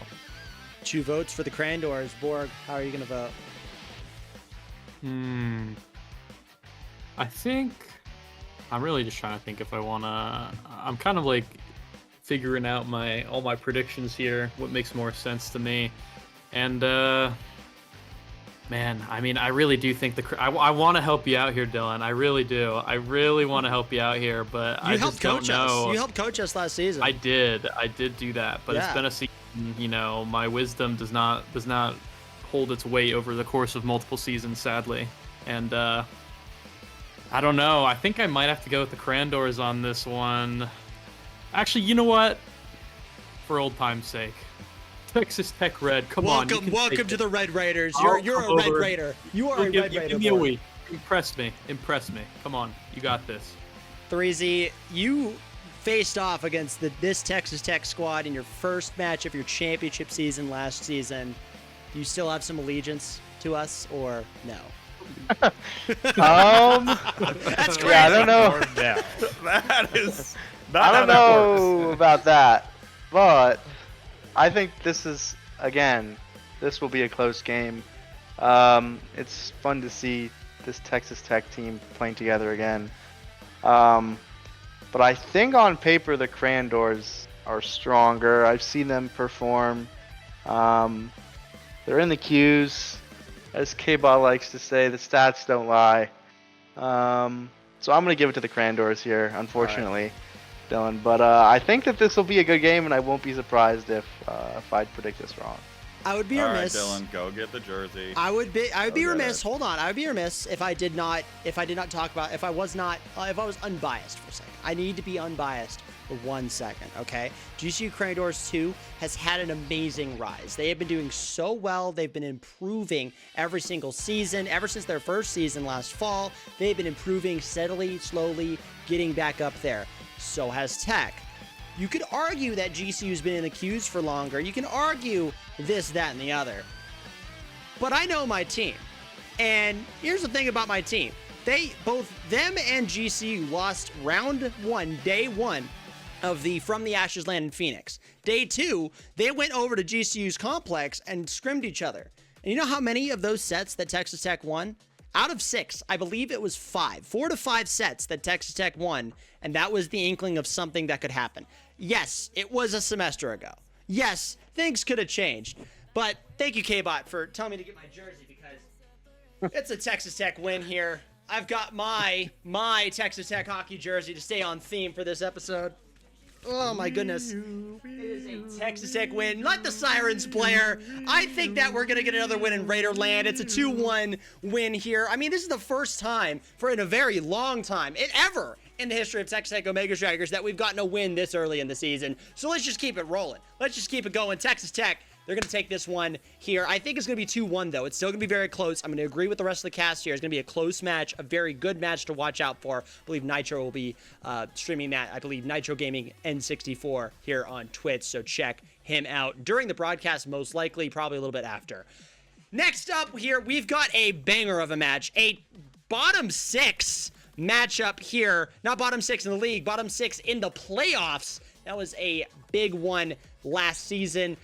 2 votes for the Crandors. Borg, how are you gonna vote? I think I'm really just trying to think if I wanna. I'm kind of like figuring out all my predictions here, what makes more sense to me, and man, I really do think I want to help you out here, Dylan. I really do. I really want to help you out here, but I just don't know. You helped coach us last season. I did do that, but It's been a season. My wisdom does not hold its weight over the course of multiple seasons, sadly, and I don't know. I think I might have to go with the Crandors on this one. Actually, you know what? For old time's sake, Texas Tech Red. Come on. you Welcome, can welcome take to it. the Red Raiders. I'll You're a come Red over. Raider. You are a Give Red Raider. me a Boy. week. Impress me. Impress me. Come on. You got this. 3Z, you faced off against this Texas Tech squad in your first match of your championship season last season. Do you still have some allegiance to us, or no? That's crazy. Yeah, I don't know. That is not I how don't that know works. about that, but I think this will be a close game. It's fun to see this Texas Tech team playing together again. But I think on paper the Crandors are stronger. I've seen them perform. They're in the queues, as K-Ball likes to say. The stats don't lie. So I'm gonna give it to the Crandors here, unfortunately, Dylan. But I think that this will be a good game, and I won't be surprised if I predict this wrong. I would be All right, remiss. Dylan, go get the jersey. I would be Go get remiss. it. Hold on. I would be remiss if I did not talk about if I was unbiased for a second. I need to be unbiased for 1 second, okay? GCU Crandors 2 has had an amazing rise. They have been doing so well. They've been improving every single season. Ever since their first season last fall, they've been improving steadily, slowly, getting back up there. So has Tech. You could argue that GCU's been in the queues for longer. You can argue this, that, and the other. But I know my team. And here's the thing about my team. Both them and GCU lost round 1, day 1 of the From the Ashes Land in Phoenix. Day 2, they went over to GCU's complex and scrimmed each other. And you know how many of those sets that Texas Tech won? Out of 6, I believe it was 4 to 5 sets that Texas Tech won, and that was the inkling of something that could happen. Yes, it was a semester ago. Yes, things could have changed. But thank you, K-Bot, for telling me to get my jersey, because it's a Texas Tech win here. I've got my Texas Tech hockey jersey to stay on theme for this episode. Oh my goodness. It is a Texas Tech win. Let the sirens blare. I think that we're going to get another win in Raiderland. It's a 2-1 win here. I mean, this is the first time in a very long time, ever in the history of Texas Tech Omega Strikers, that we've gotten a win this early in the season. So let's just keep it rolling. Let's just keep it going. Texas Tech, they're going to take this one here. I think it's going to be 2-1, though. It's still going to be very close. I'm going to agree with the rest of the cast here. It's going to be a close match, a very good match to watch out for. I believe Nitro will be streaming that. I believe Nitro Gaming N64 here on Twitch, so check him out during the broadcast, most likely, probably a little bit after. Next up here, we've got a banger of a match, a bottom 6 matchup here. Not bottom 6 in the league, bottom 6 in the playoffs. That was a big one last season.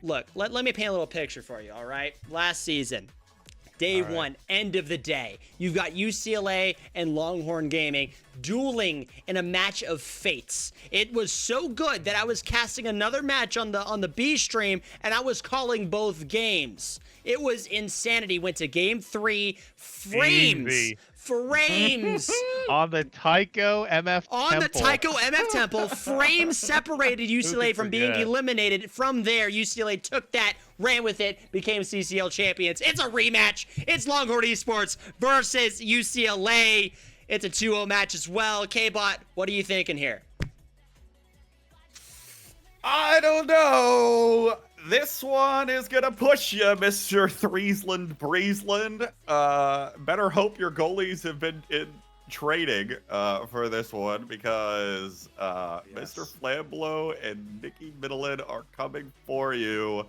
Look, let me paint a little picture for you, all right? Last season, day 1, end of the day. You've got UCLA and Longhorn Gaming dueling in a match of fates. It was so good that I was casting another match on the B stream, and I was calling both games. It was insanity. Went to game 3. Frames. On the Tycho MF On Temple. the Tycho MF Temple, Frames separated UCLA from being eliminated. From there, UCLA took that, ran with it, became CCL champions. It's a rematch. It's Longhorn Esports versus UCLA. It's a 2-0 match as well. K-Bot, what are you thinking here? I don't know. This one is gonna push you, Mr. Threesland Breezeland. Better hope your goalies have been in training for this one, because Mr. Flamblow and Nikki Middleton are coming for you.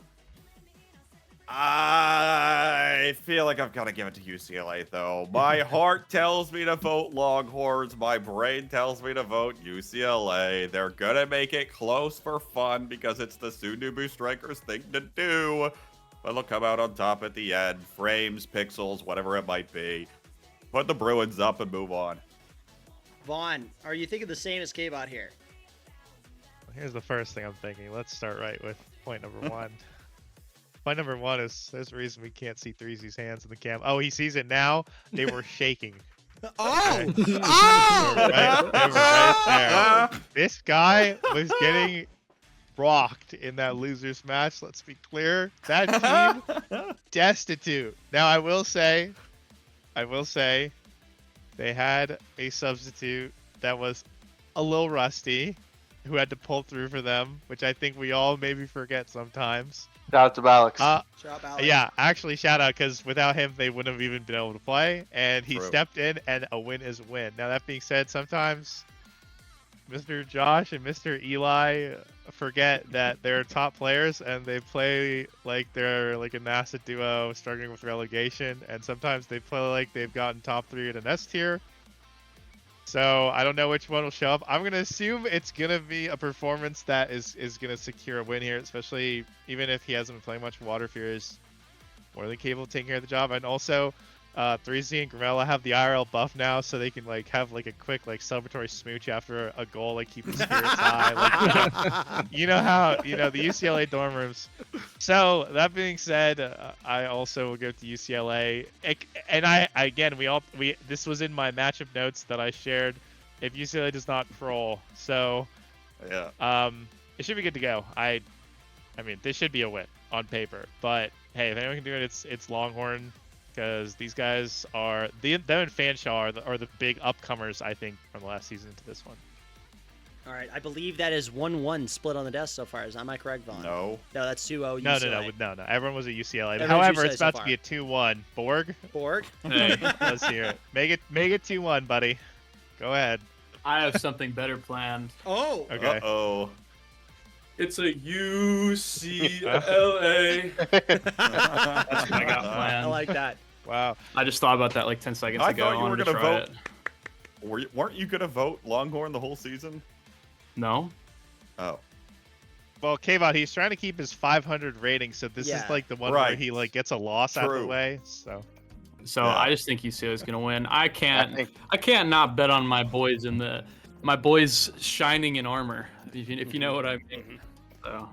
I feel like I've got to give it to UCLA, though. My heart tells me to vote Longhorns. My brain tells me to vote UCLA. They're going to make it close for fun because it's the Sundubu Strikers thing to do. But they'll come out on top at the end. Frames, pixels, whatever it might be. Put the Bruins up and move on. Vaughn, are you thinking the same as K-Bot here? Here's the first thing I'm thinking. Let's start right with point number 1. Point number 1 is there's a reason we can't see Threezy's hands in the cam. Oh, he sees it now. They were shaking. Oh! They Oh! were right there. This guy was getting rocked in that losers match. Let's be clear. That team destitute. Now I will say, they had a substitute that was a little rusty. who had to pull through for them, which I think we all maybe forget sometimes. Shout out to Alex. Shout out, Alex. Yeah, actually, shout out, because without him, they wouldn't have even been able to play, and he True. stepped in, and a win is a win. Now, that being said, sometimes Mr. Josh and Mr. Eli forget that they're top players, and they play like they're like a NASA duo struggling with relegation, and sometimes they play like they've gotten top 3 in an S tier. So I don't know which one will show up. I'm going to assume it's going to be a performance that is going to secure a win here, especially even if he hasn't been playing much. Water Fear is more than capable of taking care of the job. And also, 3Z and Gramella have the IRL buff now, so they can like have like a quick like celebratory smooch after a goal, like keep the spirits high. Like, you know how the UCLA dorm rooms. So that being said, I also will go to UCLA, and this was in my matchup notes that I shared. If UCLA does not troll, so Yeah. it should be good to go. I mean, this should be a win on paper, but hey, if anyone can do it, it's Longhorn. Because these guys them and Fanshaw are the big upcomers, I think, from the last season into this one. All right, I believe that is 1-1 split on the desk so far. Am I correct, Vaughn? No. No, that's 2-0 No, UCLA. no. Everyone was at UCLA. Everyone's However, UCLA it's so about far. to be a 2-1. Borg, Borg? Hey, let's hear it. Make it 2-1, buddy. Go ahead. I have something better planned. Oh! Okay. Uh-oh. It's a UCLA. That's what I got I planned. like that. Wow. I just thought about that like 10 seconds I ago. thought you were wanted going to try vote. it. Weren't you going to vote Longhorn the whole season? No. Oh. Well, Kayvon, he's trying to keep his 500 rating, so this Yeah. is like the one where Right. he like gets a loss out of the True. way. So So Yeah. I just think UCLA is gonna win. I can't. think- I can't not bet on my boys my boys shining in armor. If you know what I mean. So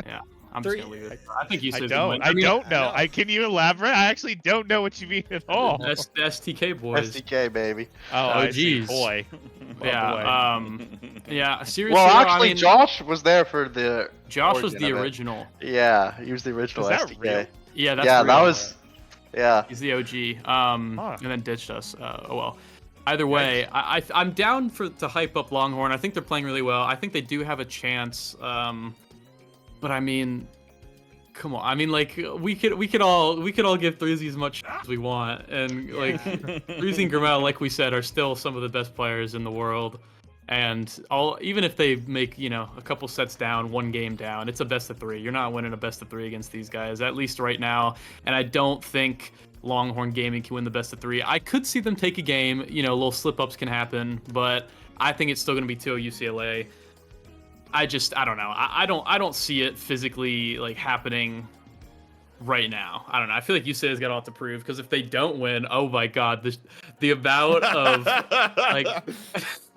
yeah, I'm just gonna leave it. I think UCLA is gonna win. I don't know. I know. Can you elaborate? I actually don't know what you mean at all. That's the STK boys. SDK, baby. Oh, I see. geez. Boy. Oh, Yeah. boy. Yeah. Seriously. Well, though, actually, I mean, Josh was there for the. Josh was origin the of it. original. Yeah, he was the original Is that SDK. real? Yeah. That's Yeah, that real. was. Yeah. He's the OG. Huh. And then ditched us. Oh well. Either way, I'm down to hype up Longhorn. I think they're playing really well. I think they do have a chance. But I mean, come on. I mean, like we could all give 3Z as much as we want, and like 3Z and Gramel, like we said, are still some of the best players in the world. And even if they make a couple sets down, one game down, it's a best of 3. You're not winning a best of 3 against these guys, at least right now. And I don't think Longhorn Gaming can win the best of 3. I could see them take a game. Little slip-ups can happen, but I think it's still going to be 2 UCLA. I don't know. I don't see it physically like happening right now. I don't know. I feel like UCLA's got a lot to prove, because if they don't win, oh my God, the amount of like.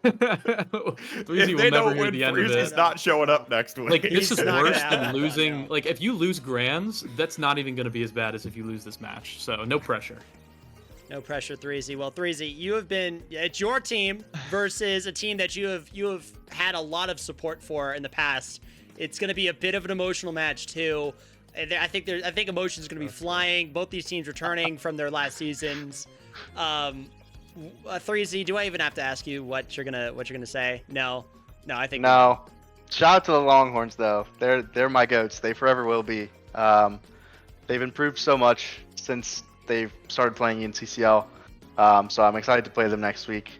3Z If will they never don't hear win, the end of Freezy's it. not showing up next week. Like, this He's is not gonna worse happen. than losing. No. Like, if you lose Grands, that's not even going to be as bad as if you lose this match. So, no pressure. No pressure, 3Z. Well, 3Z, it's your team versus a team that you have had a lot of support for in the past. It's going to be a bit of an emotional match too. And I think emotions going to be flying. Both these teams returning from their last seasons. 3Z, do I even have to ask you what you're gonna say? No, I think No. Shout out to the Longhorns though. They're my goats. They forever will be. They've improved so much since they've started playing in CCL. So I'm excited to play them next week.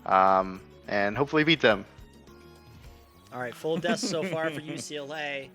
And hopefully beat them. All right, full death so far for UCLA.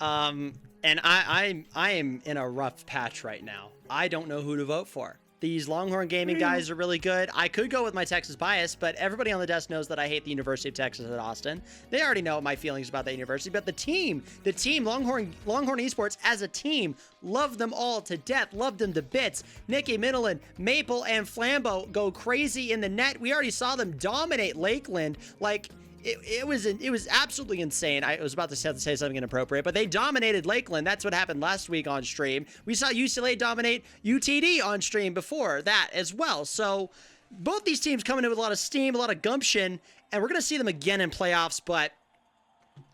And I am in a rough patch right now. I don't know who to vote for. These Longhorn Gaming guys are really good. I could go with my Texas bias, but everybody on the desk knows that I hate the University of Texas at Austin. They already know my feelings about that university, but the team, Longhorn Esports as a team, love them all to death, love them to bits. Nikki, Middleton, Maple, and Flambeau go crazy in the net. We already saw them dominate Lakeland. Like, it was absolutely insane. I was about to say something inappropriate, but they dominated Lakeland. That's what happened last week on stream. We saw UCLA dominate UTD on stream before that as well. So both these teams coming in with a lot of steam, a lot of gumption, and we're going to see them again in playoffs. But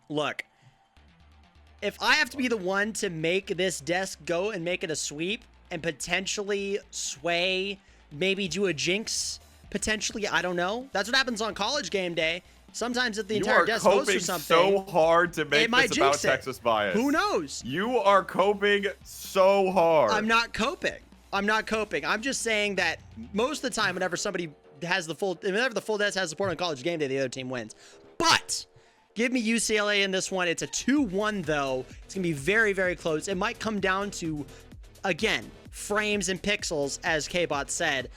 look, if I have to be the one to make this desk go and make it a sweep and potentially sway, maybe do a jinx, potentially, I don't know. That's what happens on College Game Day. Sometimes if the You entire are desk votes for coping something, so hard to it make might this about jinx it. Texas bias. Who knows? You are coping so hard. I'm not coping. I'm just saying that most of the time, whenever the full desk has support on College Game Day, the other team wins. But give me UCLA in this one. It's a 2-1 though. It's gonna be very, very close. It might come down to, again, frames and pixels, as K-Bot said.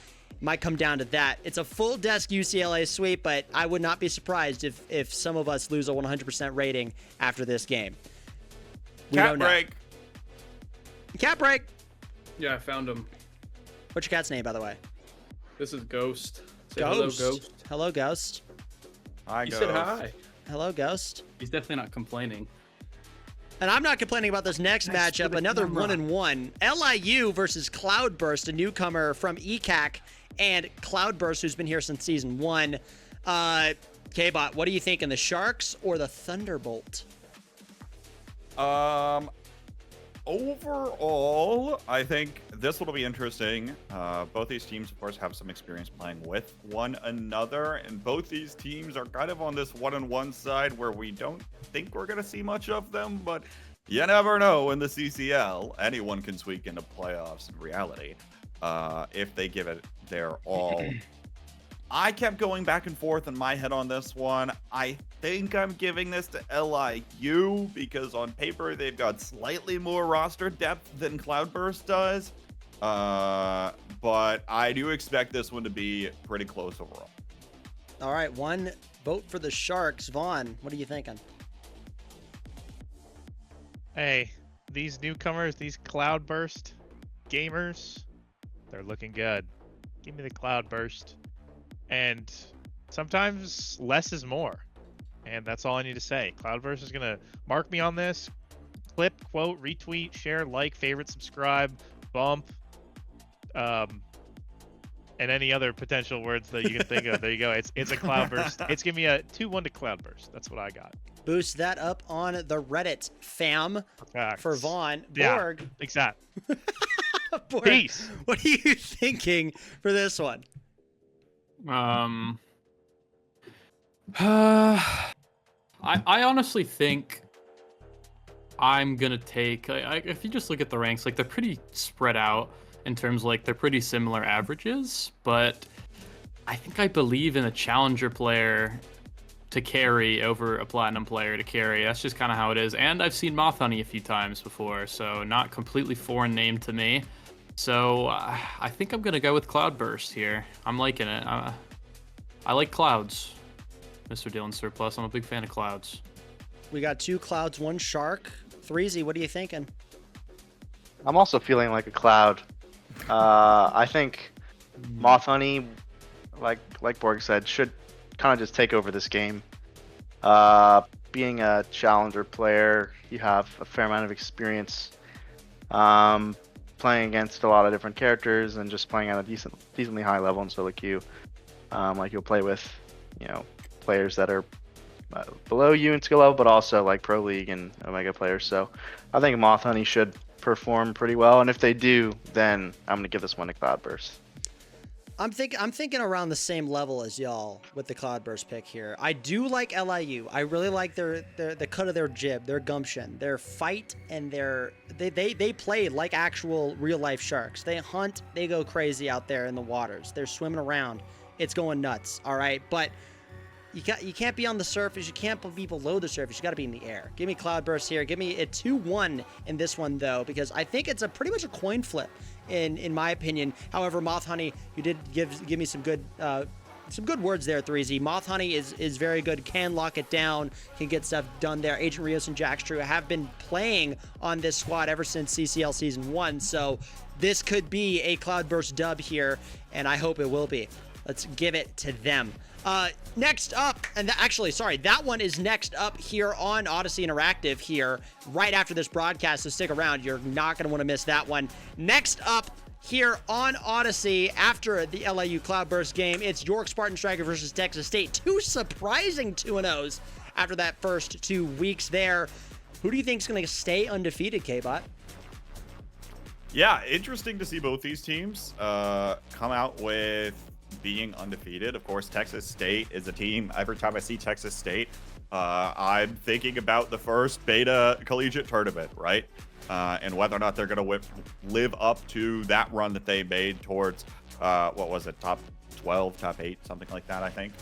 Might come down to that. It's a full desk UCLA sweep, but I would not be surprised if some of us lose a 100% rating after this game. We Cat don't know. break. Cat break. Yeah, I found him. What's your cat's name, by the way? This is Ghost. Say Ghost. hello, Ghost. Hello, Ghost. Hi, He Ghost. said hi. Hello, Ghost. He's definitely not complaining. And I'm not complaining about this next matchup. Another 1-1. LIU versus Cloudburst, a newcomer from ECAC, and Cloudburst, who's been here since season 1. K-Bot, what do you think? In the Sharks or the Thunderbolt? Overall, I think this will be interesting. Both these teams, of course, have some experience playing with one another, and both these teams are kind of on this 1-1 side where we don't think we're going to see much of them, but you never know in the CCL. Anyone can squeak into playoffs in reality if they give it their all. I kept going back and forth in my head on this one. I think I'm giving this to LIU because on paper they've got slightly more roster depth than Cloudburst does. But I do expect this one to be pretty close overall. All right, one vote for the Sharks. Vaughn, what are you thinking? Hey, these newcomers, these Cloudburst gamers, they're looking good. Give me the Cloudburst. And sometimes less is more. And that's all I need to say. Cloudburst is going to mark me on this. Clip, quote, retweet, share, like, favorite, subscribe, bump, and any other potential words that you can think of. There you go. It's a Cloudburst. It's giving me a 2-1 to Cloudburst. That's what I got. Boost that up on the Reddit, fam. Facts. For Vaughn. Yeah, Borg. exactly. Borg, Peace. what are you thinking for this one? I honestly think I'm gonna take. If you just look at the ranks, like they're pretty spread out in terms of, like, they're pretty similar averages. But I think I believe in a challenger player to carry over a platinum player to carry. That's just kind of how it is. And I've seen Moth Honey a few times before, so not completely foreign name to me. So I think I'm gonna go with Cloudburst here. I'm liking it. I like clouds, Mr. Dylan Surplus. I'm a big fan of clouds. We got 2 Clouds, 1 Shark. 3Z, what are you thinking? I'm also feeling like a Cloud. I think Moth Honey, like Borg said, should kind of just take over this game. Being a challenger player, you have a fair amount of experience playing against a lot of different characters and just playing at a decently high level in solo queue. Like you'll play with, players that are below you in skill level, but also like Pro League and Omega players. So I think Moth Honey should perform pretty well, and if they do, then I'm gonna give this one to Cloudburst. I'm thinking around the same level as y'all with the Cloudburst pick here. I do like LIU. I really like the cut of their jib, their gumption, their fight, and they play like actual real life sharks. They hunt, they go crazy out there in the waters. They're swimming around. It's going nuts. All right, but you can't be on the surface. You can't be below the surface. You got to be in the air. Give me Cloudburst here. Give me a 2-1 in this one though, because I think it's a pretty much a coin flip in my opinion. However, Moth Honey, you did give me some good words there, 3Z. Moth Honey is very good. Can lock it down. Can get stuff done there. Agent Rios and Jackstrew have been playing on this squad ever since CCL Season 1, so this could be a Cloudburst dub here, and I hope it will be. Let's give it to them. Next up, and that one is next up here on Odyssey Interactive here, right after this broadcast, so stick around. You're not going to want to miss that one. Next up here on Odyssey, after the LIU Cloudburst game, it's York Spartan Striker versus Texas State. 2 surprising 2-0s after that first 2 weeks there. Who do you think is going to stay undefeated, K-Bot? Yeah, interesting to see both these teams come out with being undefeated. Of course, Texas State is a team. Every time I see Texas State, I'm thinking about the first beta collegiate tournament, right? And whether or not they're going to live up to that run that they made towards, what was it, top 12, top 8, something like that, I think.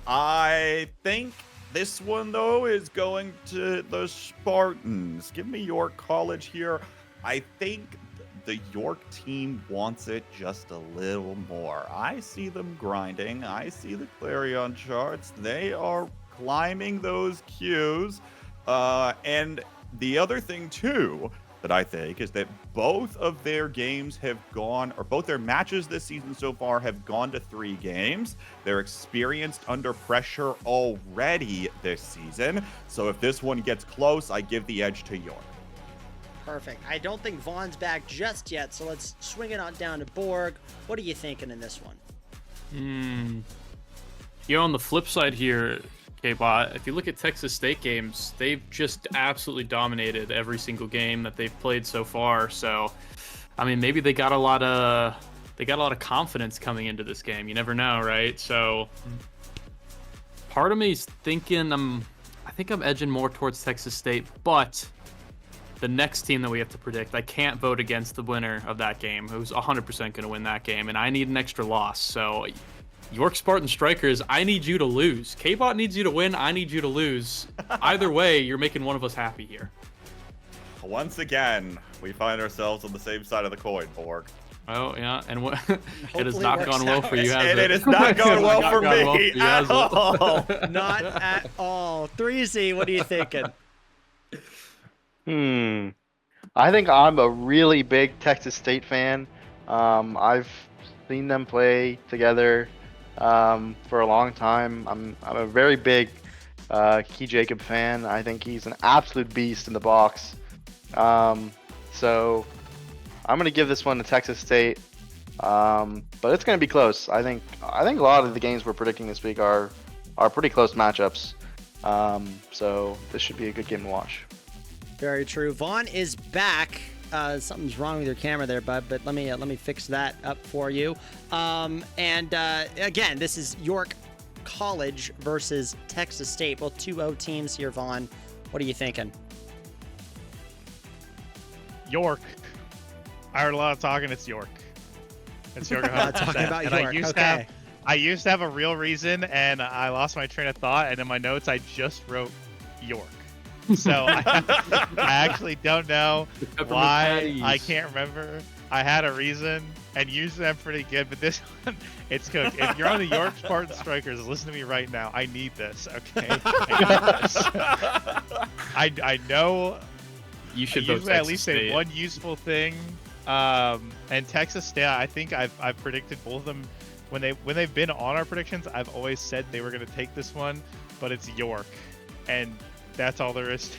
I think this one, though, is going to the Spartans. Give me York College here. I think the York team wants it just a little more. I see them grinding. I see the Clarion charts. They are climbing those queues. And the other thing, too, that I think is that both of their games have gone, or both their matches this season so far have gone to 3 games. They're experienced under pressure already this season. So if this one gets close, I give the edge to York. Perfect. I don't think Vaughn's back just yet, so let's swing it on down to Borg. What are you thinking in this one? On the flip side here, K-Bot, if you look at Texas State games, they've just absolutely dominated every single game that they've played so far. So, I mean, maybe they got a lot of confidence coming into this game. You never know, right? So, part of me is thinking I think I'm edging more towards Texas State, but the next team that we have to predict, I can't vote against the winner of that game, who's 100% going to win that game, and I need an extra loss. So, York Spartan Strikers, I need you to lose. K-Bot needs you to win. I need you to lose. Either way, you're making one of us happy here. Once again, we find ourselves on the same side of the coin, Borg. Oh, yeah, and it has Hopefully not it gone works well out. for you, has And it? it has not gone well Not for gone well me you, at has it? all. Not at all. 3Z, what are you thinking? I think I'm a really big Texas State fan. I've seen them play together for a long time. I'm a very big Key Jacob fan. I think he's an absolute beast in the box. So I'm gonna give this one to Texas State, but it's gonna be close. I think a lot of the games we're predicting this week are pretty close matchups. So this should be a good game to watch. Very true. Vaughn is back. Something's wrong with your camera there, bud, but let me fix that up for you. Again, this is York College versus Texas State, both 2-0 teams here. Vaughn, what are you thinking? York. I heard a lot of talking. It's York. It's York. Talking about And York. I used to have a real reason, and I lost my train of thought. And in my notes, I just wrote York. So I actually don't know why. I can't remember. I had a reason, and usually I'm pretty good, but this one, it's cooked. If you're on the York Spartan Strikers, listen to me right now. I need this, okay? I know You should I vote usually Texas at least State. say one useful thing. And Texas State, I think I've predicted both of them when they've been on our predictions. I've always said they were going to take this one, but it's York, and that's all there is.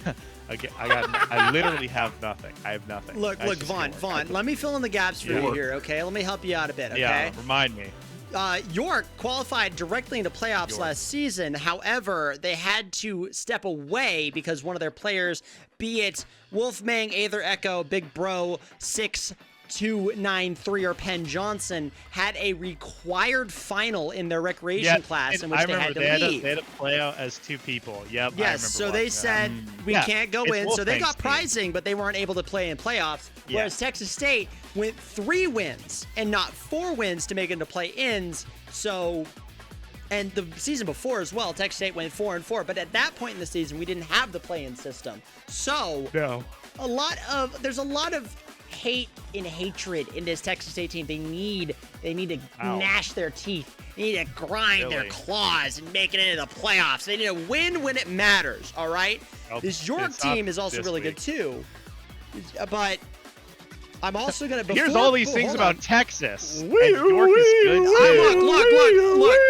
I literally have nothing. I have nothing. Look, Vaughn, let me fill in the gaps for you here, okay? Let me help you out a bit, okay? Yeah, remind me. York qualified directly into playoffs last season. However, they had to step away because one of their players, be it Wolfmang, Aether Echo, Big Bro, 6293, or Penn Johnson, had a required final in their recreation class in which they had to leave. They had to play out as 2 people. Yep. Yes, so they said we can't go in. So they got Wolfmang's pricing, but they weren't able to play in playoffs. Whereas Texas State went 3 wins and not 4 wins to make it into play-ins. So, and the season before as well, Texas State went 4-4. But at that point in the season, we didn't have the play-in system. So, there's a lot of hate and hatred in this Texas State team. They need to gnash their teeth. They need to grind their claws and make it into the playoffs. They need to win when it matters. All right. This York team is also really good too, but I'm also gonna. Here's all these things about Texas. And York is good too. Look.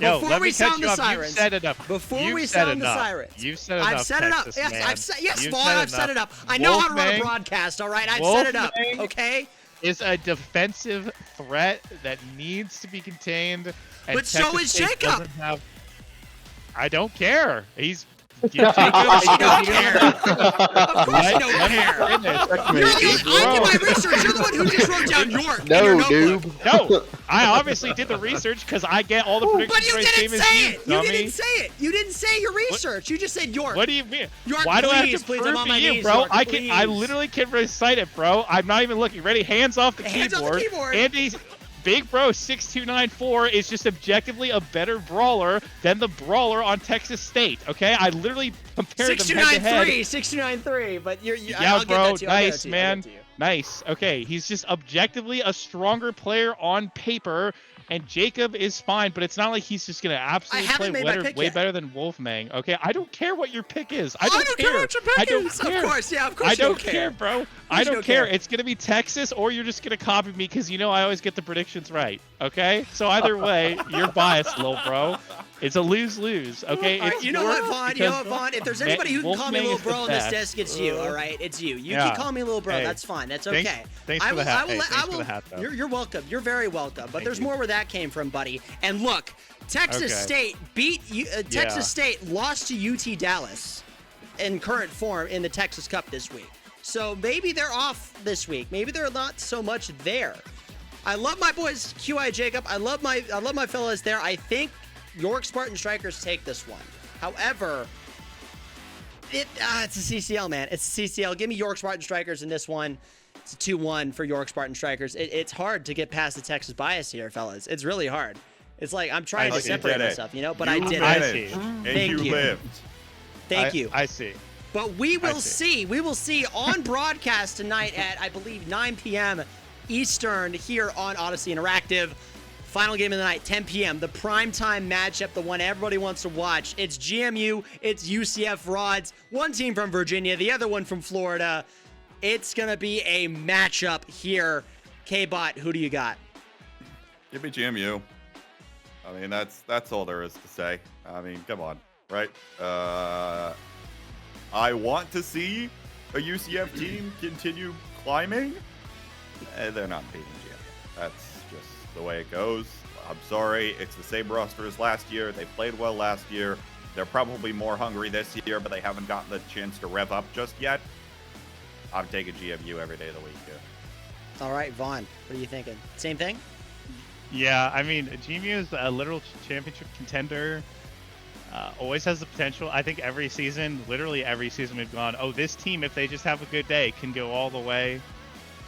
Yo, Before let we me catch sound you the up. sirens. You've said enough. Before we sound the sirens. You've said enough. I've set it up. Texas, Yes, You've Vaughn, said I've set it enough. up. I know how to run a Wolfmang- broadcast. All right, I've set it up. Wolfmang Okay. Is a defensive threat that needs to be contained. And But so Texas is State Jacob. doesn't have- I don't care. He's Jacob, You don't care. Of course you Let- don't let me care. finish. I did my research. You're the one who just wrote down York in No, your notebook. noob. No, I obviously did the research because I get all the predictions But you right, didn't same say as you, it. You dummy. didn't say it. You didn't say your research. You just said York. What do you mean? York, Why do I have please, to please, I'm prove on to my you, knees, bro? York, I please. literally can recite it, bro. I'm not even looking. Ready? Hands off the Hands off the keyboard. keyboard. Andy's Big Bro 6294 is just objectively a better brawler than the brawler on Texas State. Okay, I literally compared them head to head. 6293, but you're Yeah, I'll give bro, that to you. I'll give nice, that to you. man. I'll give that to you. Nice. Okay, he's just objectively a stronger player on paper, and Jacob is fine, but it's not like he's just gonna absolutely haven't play made my pick way yet. better than Wolfman. Okay, I don't care what your pick is. I I don't don't care what your pick I don't is. care. Of course, yeah, of course I you don't care, bro. I you don't don't care. care. It's gonna be Texas, or you're just gonna copy me because you know I always get the predictions right. Okay, so either way, you're biased, little bro. It's a lose-lose. Okay, All right, it's you know what, yours Vaughn? You know what, because Vaughn? If there's anybody who can call me Wolfman little is the bro on this best. desk, it's you. All right, it's you. You Yeah. can call me little bro. Hey, That's fine. That's okay. thanks for the hat. Hey, thanks I for will. the hat, though. You're welcome. You're very welcome. But Thank there's you. more where that came from, buddy. And look, Texas Okay. State beat Texas Yeah. State lost to UT Dallas in current form in the Texas Cup this week. So maybe they're off this week. Maybe they're not so much there. I love my boys QI Jacob. I love my fellas there. I think York Spartan Strikers take this one. However, it's a CCL, man. It's a CCL. Give me York Spartan Strikers in this one. It's a 2-1 for York Spartan Strikers. It's hard to get past the Texas bias here, fellas. It's really hard. It's like I'm trying to You separate did it. myself, but You I did I it. see. And Thank you you. lived. Thank you. I see. But we will see. see. We will see on broadcast tonight at, I believe, 9 p.m. Eastern here on Odyssey Interactive. Final game of the night, 10 p.m. The primetime matchup, the one everybody wants to watch. It's GMU, it's UCF Rods. One team from Virginia, the other one from Florida. It's going to be a matchup here. K-Bot, who do you got? Give me GMU. I mean, that's all there is to say. I mean, come on, right? I want to see a UCF team continue climbing. They're not beating GMU. That's just the way it goes. I'm sorry. It's the same roster as last year. They played well last year. They're probably more hungry this year, but they haven't gotten the chance to rev up just yet. I'm taking GMU every day of the week here. All right, Vaughn, what are you thinking? Same thing? Yeah, I mean, GMU is a literal championship contender. Always has the potential. I think every season, literally every season, we've gone, oh, this team, if they just have a good day, can go all the way.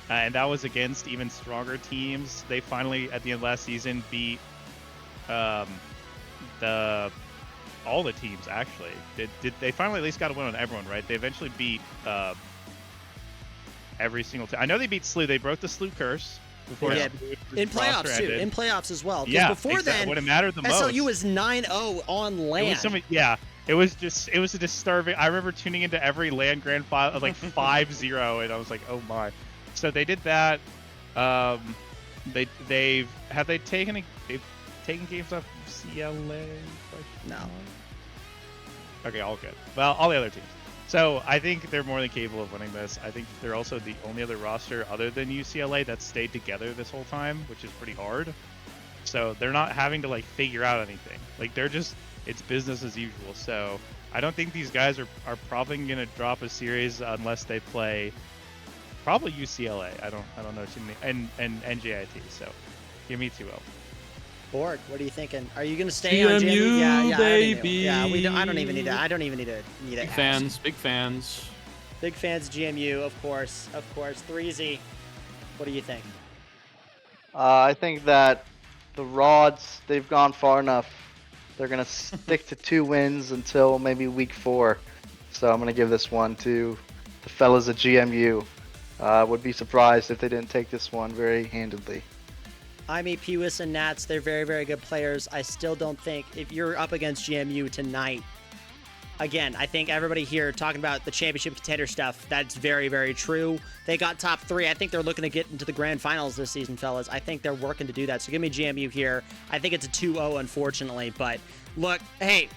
And that was against even stronger teams. They finally, at the end of last season, beat all the teams, actually. They finally at least got a win on everyone, right? They eventually beat every single team. I know they beat SLU. They broke the SLU curse. Before Yeah. In playoffs, too. ended. In playoffs as well. 'Cause Yeah, before then, would have mattered the most. SLU was 9-0 on land. It was a disturbing. I remember tuning into every land grand final of like 5-0, and I was like, oh my. So they did that. They've taken games off CLA? No. Okay, all good. Well, all the other teams. So I think they're more than capable of winning this. I think they're also the only other roster other than UCLA that's stayed together this whole time, which is pretty hard. So they're not having to like figure out anything. Like it's business as usual. So I don't think these guys are probably gonna drop a series unless they play probably UCLA. I don't know too many and NJIT. So give me 2-0. Borg, what are you thinking? Are you going to stay on GMU, GMU? Yeah, baby. Yeah, I don't even need to. I don't even need to. Big fans, big fans. Big fans, GMU, of course. 3Z. What do you think? I think that the Rods, they've gone far enough. They're going to stick to 2 wins until maybe week 4. So I'm going to give this one to the fellas at GMU. Would be surprised if they didn't take this one very handedly. I mean, Pewis and Nats, they're very, very good players. I still don't think if you're up against GMU tonight, again, I think everybody here talking about the championship contender stuff, that's very, very true. They got top 3. I think they're looking to get into the grand finals this season, fellas. I think they're working to do that. So give me GMU here. I think it's a 2-0, unfortunately. But look, hey,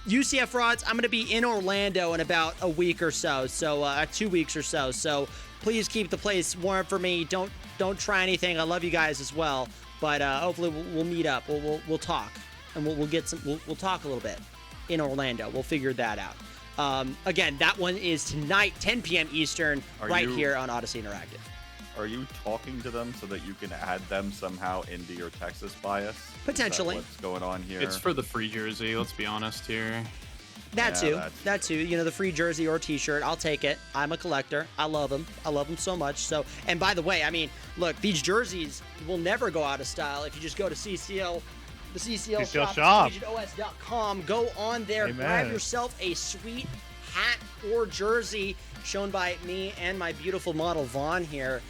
UCF Rods, I'm going to be in Orlando in about a week or so. 2 weeks or so. So please keep the place warm for me. Don't try anything. I love you guys as well. But hopefully we'll meet up. We'll talk, and we'll get some. We'll talk a little bit. in Orlando. We'll figure that out. Again, that one is tonight, 10 p.m. Eastern, right here on Odyssey Interactive. Are you talking to them so that you can add them somehow into your Texas bias? Potentially. What's going on here? It's for the free jersey. Let's be honest here. That too. You know, the free jersey or T-shirt, I'll take it. I'm a collector. I love them. I love them so much. So, and by the way, I mean, look, these jerseys will never go out of style if you just go to CCL. The CCL shop, CCLOS.com. Go on there, grab yourself a sweet hat or jersey shown by me and my beautiful model Vaughn here.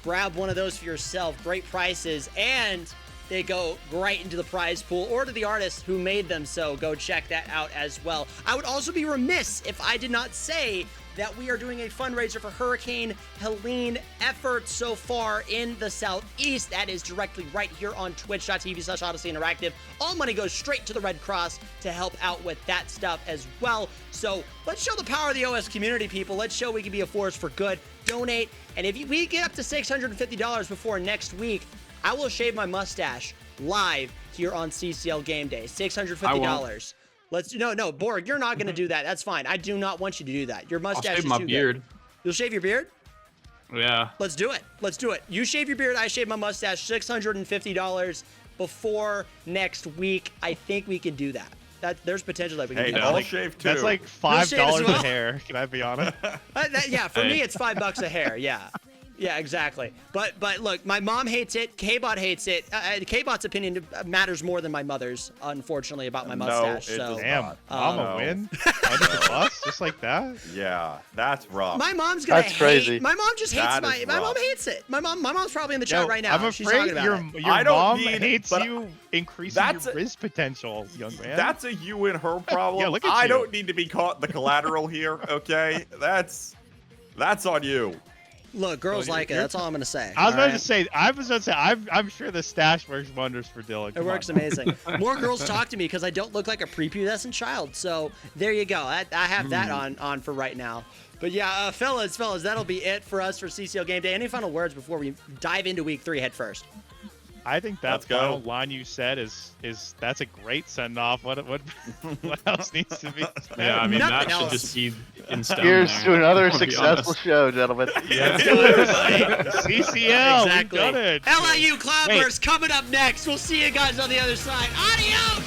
Grab one of those for yourself. Great prices, and they go right into the prize pool or to the artists who made them, so go check that out as well. I would also be remiss if I did not say that we are doing a fundraiser for Hurricane Helene efforts so far in the Southeast. That is directly right here on twitch.tv/Odyssey Interactive. All money goes straight to the Red Cross to help out with that stuff as well. So let's show the power of the OS community, people. Let's show we can be a force for good. Donate, and if we get up to $650 before next week, I will shave my mustache live here on CCL Game Day. $650. No, Borg, you're not going to do that. That's fine. I do not want you to do that. Your mustache is too good. I'll shave my beard. You'll shave your beard? Yeah. Let's do it. You shave your beard, I shave my mustache. $650 before next week. I think we can do that. There's potential that we can do that. I'll shave too. That's like $5 a hair. Can I be honest? Yeah, for me it's $5 a hair. Yeah. Yeah, exactly. But look, my mom hates it. K-Bot hates it. K-Bot's opinion matters more than my mother's, unfortunately, about my mustache. No, damn, Mama win under the bus just like that. Yeah, that's rough. My mom's gonna That's crazy. My mom just hates my mom hates it. My mom's probably in the chat right now. I'm She's talking afraid about your I don't mom need- hates but you increasing your risk potential, young man. That's a you and her problem. Yeah, look at I you. don't need to be caught in the collateral here, okay? That's on you. Look, girls like it. That's all I'm gonna say. I was all about right? to say, I'm sure the stash works wonders for Dylan. It works amazing. More girls talk to me because I don't look like a prepubescent child. So there you go. I have that on for right now. But yeah, fellas, that'll be it for us for CCL Game Day. Any final words before we dive into Week 3 head first? I think that Let's go. final line you said is that's a great send off. What else needs to be said? Yeah, I mean, Nothing that else. should just be in stone. Here's there, to another to be successful honest. show, gentlemen. CCL, Exactly. we've done it. LIU Cloudburst coming up next. We'll see you guys on the other side. Adios!